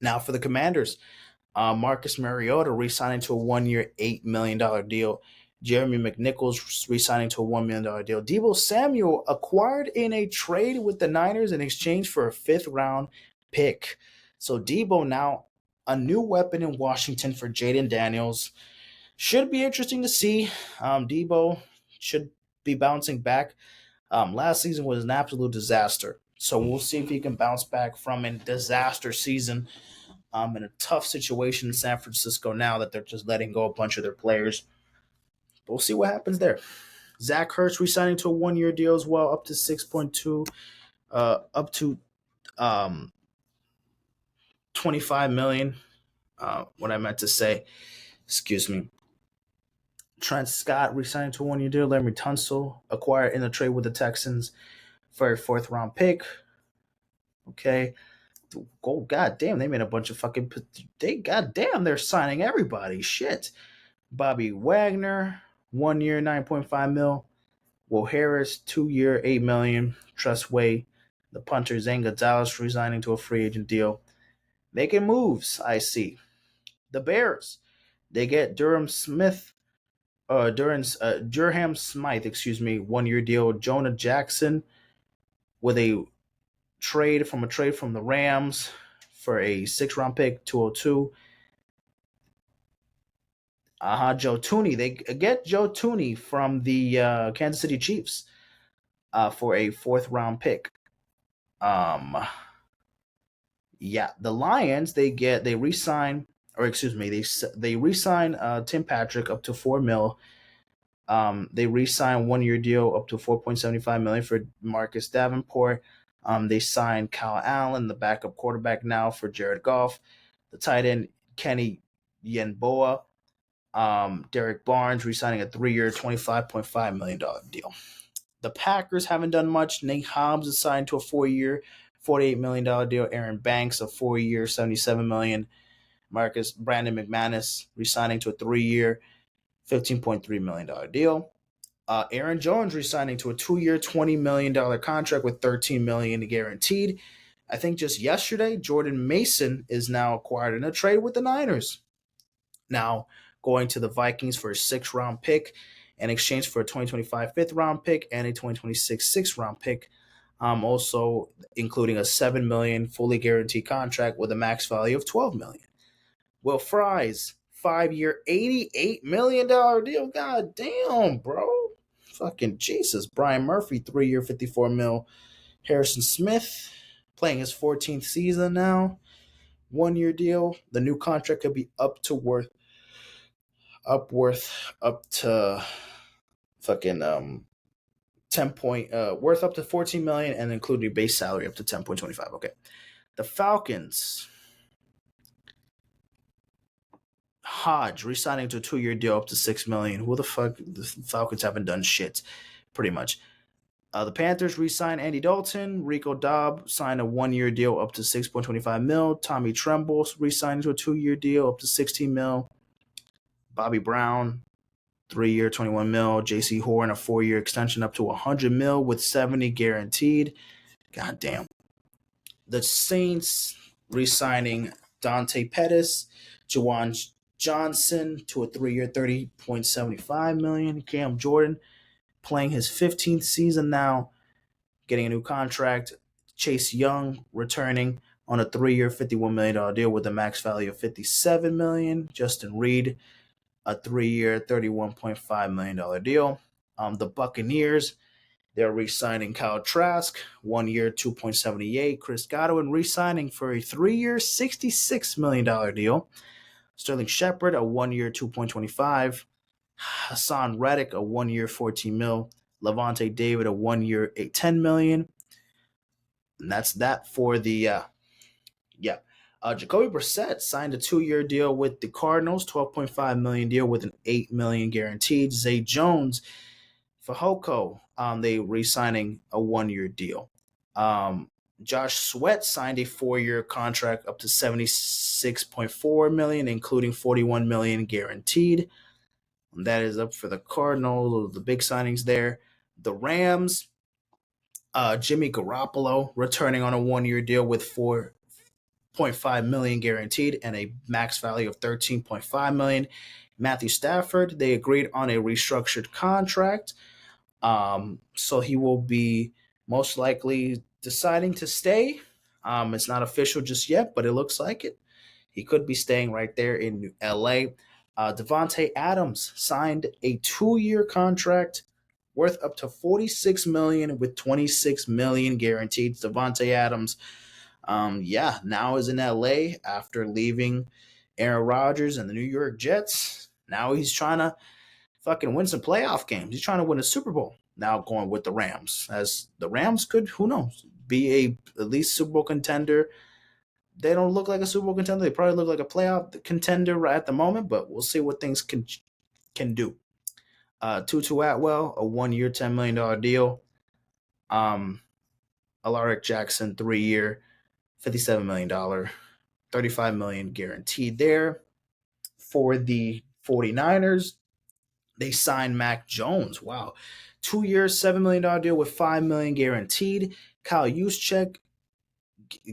Now for the Commanders, Marcus Mariota re-signing to a 1-year, $8 million deal. Jeremy McNichols re-signing to a $1 million deal. Deebo Samuel acquired in a trade with the Niners in exchange for a 5th-round pick. So Deebo now a new weapon in Washington for Jaden Daniels. Should be interesting to see. Deebo should be bouncing back. Last season was an absolute disaster. So we'll see if he can bounce back from a disaster season in a tough situation in San Francisco now that they're just letting go a bunch of their players. But we'll see what happens there. Zach Ertz re-signing to a 1-year deal as well, up to 6.2, up to 25 million. What I meant to say, excuse me. Trent Scott re-signing to a 1-year deal. Laremy Tunsil acquired in a trade with the Texans for a 4th-round pick. Okay. Oh, goddamn, they made a bunch of fucking. Goddamn, they're signing everybody. Shit. Bobby Wagner, 1-year, $9.5 million. Will Harris, 2-year, $8 million. Trust Way, the punter Zane Gonzalez resigning to a free agent deal. Making moves, I see. The Bears, they get Durham Smythe, 1-year deal. Jonah Jackson with a trade from the Rams for a 6th-round pick, 202. Joe Tooney. They get Joe Tooney from the Kansas City Chiefs for a 4th-round pick. Yeah, the Lions, they re-sign, they re-sign Tim Patrick up to $4 million. They re-sign 1-year deal up to $4.75 million for Marcus Davenport. They signed Kyle Allen, the backup quarterback now for Jared Goff. The tight end Kenny Yenboa. Derek Barnes re-signing a 3-year, $25.5 million deal. The Packers haven't done much. Nate Hobbs is signed to a 4-year, $48 million deal. Aaron Banks, a 4-year, $77 million. Brandon McManus re-signing to a 3-year, $15.3 million deal. Aaron Jones re-signing to a 2-year, $20 million contract with $13 million guaranteed. I think just yesterday, Jordan Mason is now acquired in a trade with the Niners. Now going to the Vikings for a 6th-round pick in exchange for a 2025 5th-round pick and a 2026 6th-round pick. Also including a $7 million fully guaranteed contract with a max value of $12 million. Will Fries 5-year $88 million deal. God damn, bro. Fucking Jesus. Brian Murphy 3-year $54 million. Harrison Smith playing his 14th season now. 1-year deal. The new contract could be up to fucking 10 point worth up to 14 million and including base salary up to 10.25. Okay. The Falcons. Hodge re-signing to a 2-year deal up to $6 million. Who the fuck? The Falcons haven't done shit, pretty much. The Panthers re-signed Andy Dalton. Rico Dobb signed a 1-year deal up to 6.25 mil. Tommy Tremble re-signed to a 2-year deal up to 16 mil. Bobby Brown, 3-year 21 mil. JC Horn, a 4-year extension up to 100 mil with 70 guaranteed. God damn. The Saints re-signing Dante Pettis, Juwan Johnson to a 3-year $30.75 million. Cam Jordan playing his 15th season now, getting a new contract. Chase Young returning on a 3-year $51 million deal with a max value of $57 million. Justin Reed, a 3-year $31.5 million deal. The Buccaneers, they're re-signing Kyle Trask, 1-year $2.78. Chris Godwin re-signing for a 3-year $66 million deal. Sterling Shepard, a 1-year $2.25. Hassan Reddick, a 1-year $14 mil. Levante David, a 1-year $10 million. And that's that for the Jacoby Brissett signed a 2-year deal with the Cardinals, $12.5 million deal with an $8 million guaranteed. Zay Jones for Hoko, they re-signing a 1-year deal. Josh Sweat signed a 4-year contract up to $76.4 million, including $41 million guaranteed. And that is up for the Cardinals. The big signings there. The Rams, Jimmy Garoppolo returning on a 1-year deal with $4.5 million guaranteed and a max value of $13.5 million. Matthew Stafford, they agreed on a restructured contract. So he will be most likely deciding to stay. It's not official just yet, but it looks like it. He could be staying right there in LA. Devontae Adams signed a 2-year contract worth up to $46 million with $26 million guaranteed. Devontae Adams, now is in LA after leaving Aaron Rodgers and the New York Jets. Now he's trying to fucking win some playoff games. He's trying to win a Super Bowl. Now going with the Rams, as the Rams could, who knows, be at least Super Bowl contender. They don't look like a Super Bowl contender. They probably look like a playoff contender right at the moment, but we'll see what things can do. Tutu Atwell, a 1-year $10 million deal. Alaric Jackson, 3-year $57 million, $35 million guaranteed there. For the 49ers, they signed Mac Jones. Wow. 2-year $7 million deal with $5 million guaranteed. Kyle Juszczyk,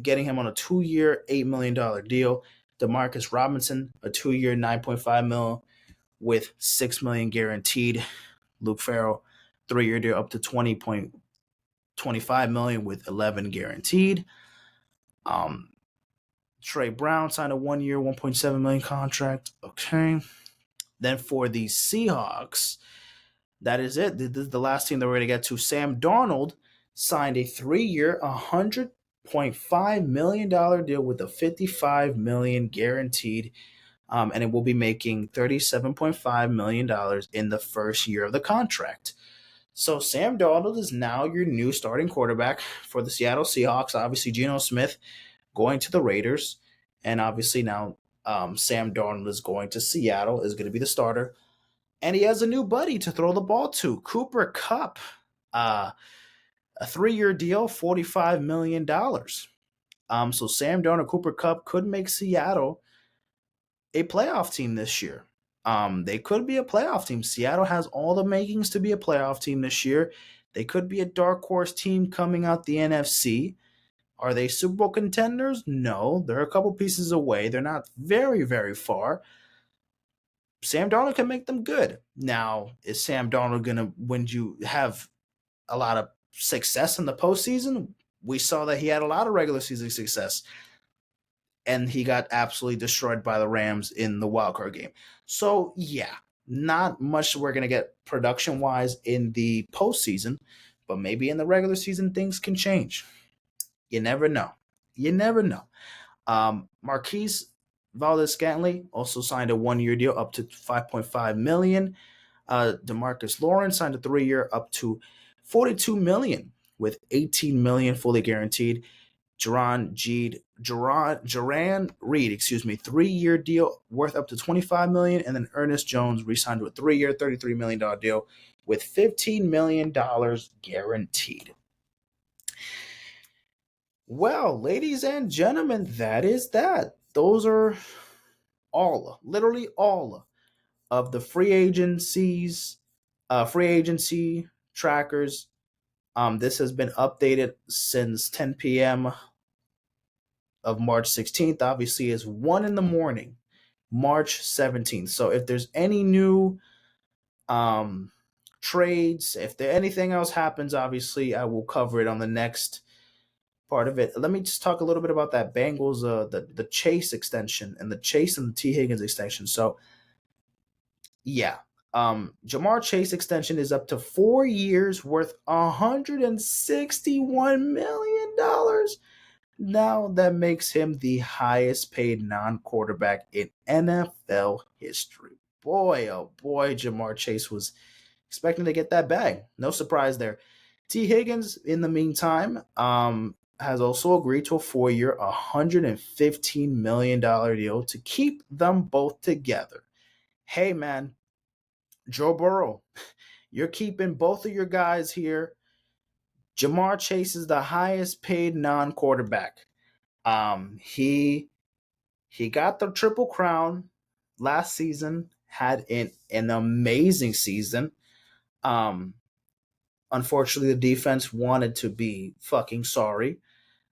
getting him on a 2-year $8 million deal. Demarcus Robinson, a 2-year $9.5 million with $6 million guaranteed. Luke Farrell, 3-year deal up to $20.25 million with $11 guaranteed. Trey Brown signed a 1-year $1.7 million contract. Okay. Then for the Seahawks, that is it. This is the last team that we're going to get to. Sam Darnold signed a 3-year $100.5 million deal with a $55 million guaranteed, and it will be making $37.5 million in the first year of the contract. So Sam Darnold is now your new starting quarterback for the Seattle Seahawks. Obviously, Geno Smith going to the Raiders, and obviously now Sam Darnold is going to Seattle, is going to be the starter. And he has a new buddy to throw the ball to, Cooper Kupp. A 3-year deal, $45 million. So Sam Darnold, Cooper Kupp could make Seattle a playoff team this year. They could be a playoff team. Seattle has all the makings to be a playoff team this year. They could be a dark horse team coming out the NFC. Are they Super Bowl contenders? No, they're a couple pieces away. They're not very, very far. Sam Darnold can make them good. Now, is Sam Darnold gonna when you have a lot of success in the postseason? We saw that he had a lot of regular season success, and he got absolutely destroyed by the Rams in the wild card game. So yeah, not much we're gonna get production wise in the postseason, but maybe in the regular season things can change. You never know. You never know. Marquise Valdez Scantley also signed a 1 year deal up to 5.5 million. Demarcus Lawrence signed a 3 year up to 42 million with 18 million fully guaranteed. Jaran Reed, 3 year deal worth up to 25 million, and then Ernest Jones re-signed to a 3 year, $33 million deal with $15 million guaranteed. Well, ladies and gentlemen, that is that. Those are literally all of the free agency trackers. This has been updated since 10 p.m. of March 16th. Obviously, it's 1 in the morning, March 17th. So if there's any new trades, if there anything else happens, obviously I will cover it on the next part of it. Let me just talk a little bit about that Bengals, the Chase extension and the Chase and the T Higgins extension. So yeah, Jamar Chase extension is up to 4 years worth $161 million. Now that makes him the highest paid non-quarterback in NFL history. Boy, oh boy, Jamar Chase was expecting to get that bag. No surprise there. T. Higgins, in the meantime, has also agreed to a 4 year, $115 million deal to keep them both together. Hey, man, Joe Burrow, you're keeping both of your guys here. Jamar Chase is the highest paid non-quarterback. He got the Triple Crown last season, had an amazing season. Unfortunately, the defense wanted to be fucking sorry.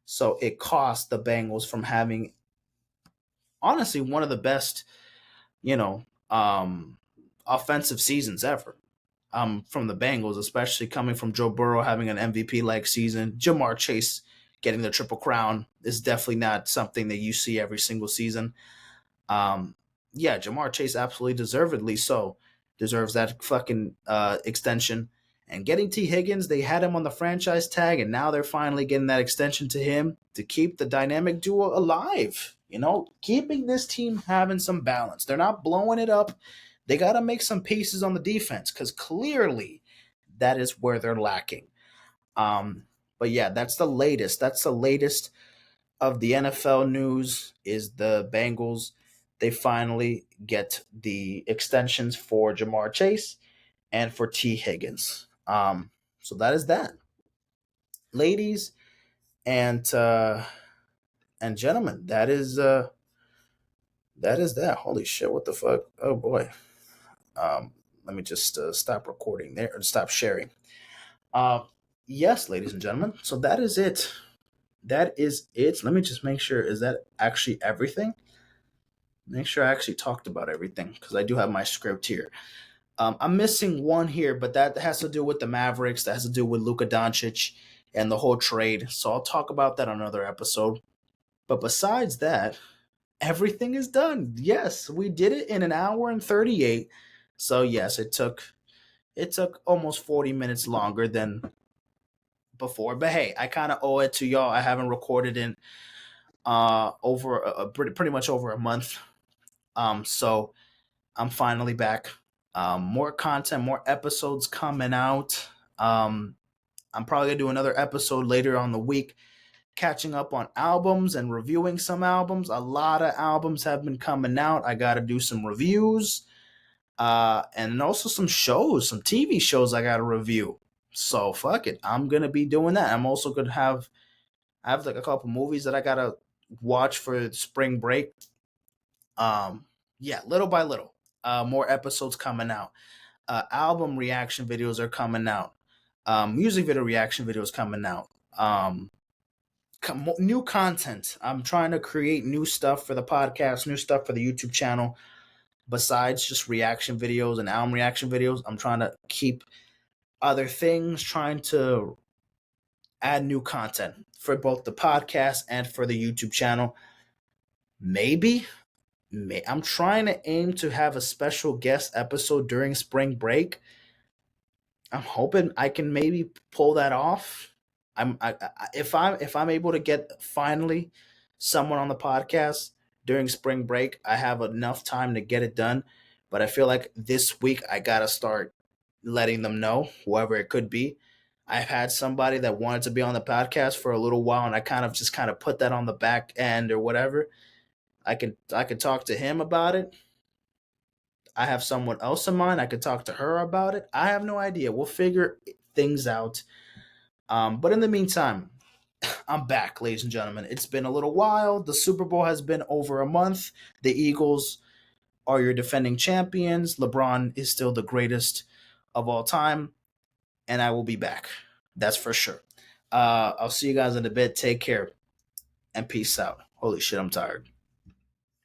So it cost the Bengals from having, honestly, one of the best, you know, offensive seasons ever. From the Bengals, especially coming from Joe Burrow having an MVP-like season. Jamar Chase getting the Triple Crown is definitely not something that you see every single season. Um, yeah, Jamar Chase absolutely deservedly so deserves that fucking extension. And getting T. Higgins, they had him on the franchise tag, and now they're finally getting that extension to him to keep the dynamic duo alive. You know, keeping this team having some balance. They're not blowing it up. They got to make some pieces on the defense because clearly that is where they're lacking. But yeah, that's the latest. That's the latest of the NFL news is the Bengals. They finally get the extensions for Jamar Chase and for T. Higgins. So that is that, ladies and gentlemen. That is that. Holy shit! What the fuck? Oh boy. Let me just stop recording there or stop sharing. Uh, yes, ladies and gentlemen. So that is it. That is it. Let me just make sure. Is that actually everything? Make sure I actually talked about everything because I do have my script here. I'm missing one here, but that has to do with the Mavericks. That has to do with Luka Doncic and the whole trade. So I'll talk about that on another episode. But besides that, everything is done. Yes, we did it in an hour and 38. So yes, it took almost 40 minutes longer than before. But hey, I kind of owe it to y'all. I haven't recorded in over pretty much over a month. So I'm finally back. More content, more episodes coming out. I'm probably gonna do another episode later on the week, catching up on albums and reviewing some albums. A lot of albums have been coming out. I gotta do some reviews. And also some shows, some TV shows I gotta review. So fuck it. I'm gonna be doing that. I'm also gonna I have like a couple movies that I gotta watch for spring break. Yeah, little by little. More episodes coming out. Album reaction videos are coming out. Music video reaction videos coming out. new content. I'm trying to create new stuff for the podcast, new stuff for the YouTube channel. Besides just reaction videos and album reaction videos, I'm trying to keep other things, trying to add new content for both the podcast and for the YouTube channel. Maybe I'm trying to aim to have a special guest episode during spring break. I'm hoping I can maybe pull that off. If I'm able to get finally someone on the podcast during spring break, I have enough time to get it done. But I feel like this week I gotta start letting them know, whoever it could be. I've had somebody that wanted to be on the podcast for a little while, and I kind of put that on the back end or whatever. I can talk to him about it. I have someone else in mind. I could talk to her about it. I have no idea. We'll figure things out. But in the meantime, I'm back, ladies and gentlemen. It's been a little while. The Super Bowl has been over a month. The Eagles are your defending champions. LeBron is still the greatest of all time. And I will be back. That's for sure. I'll see you guys in a bit. Take care and peace out. Holy shit, I'm tired.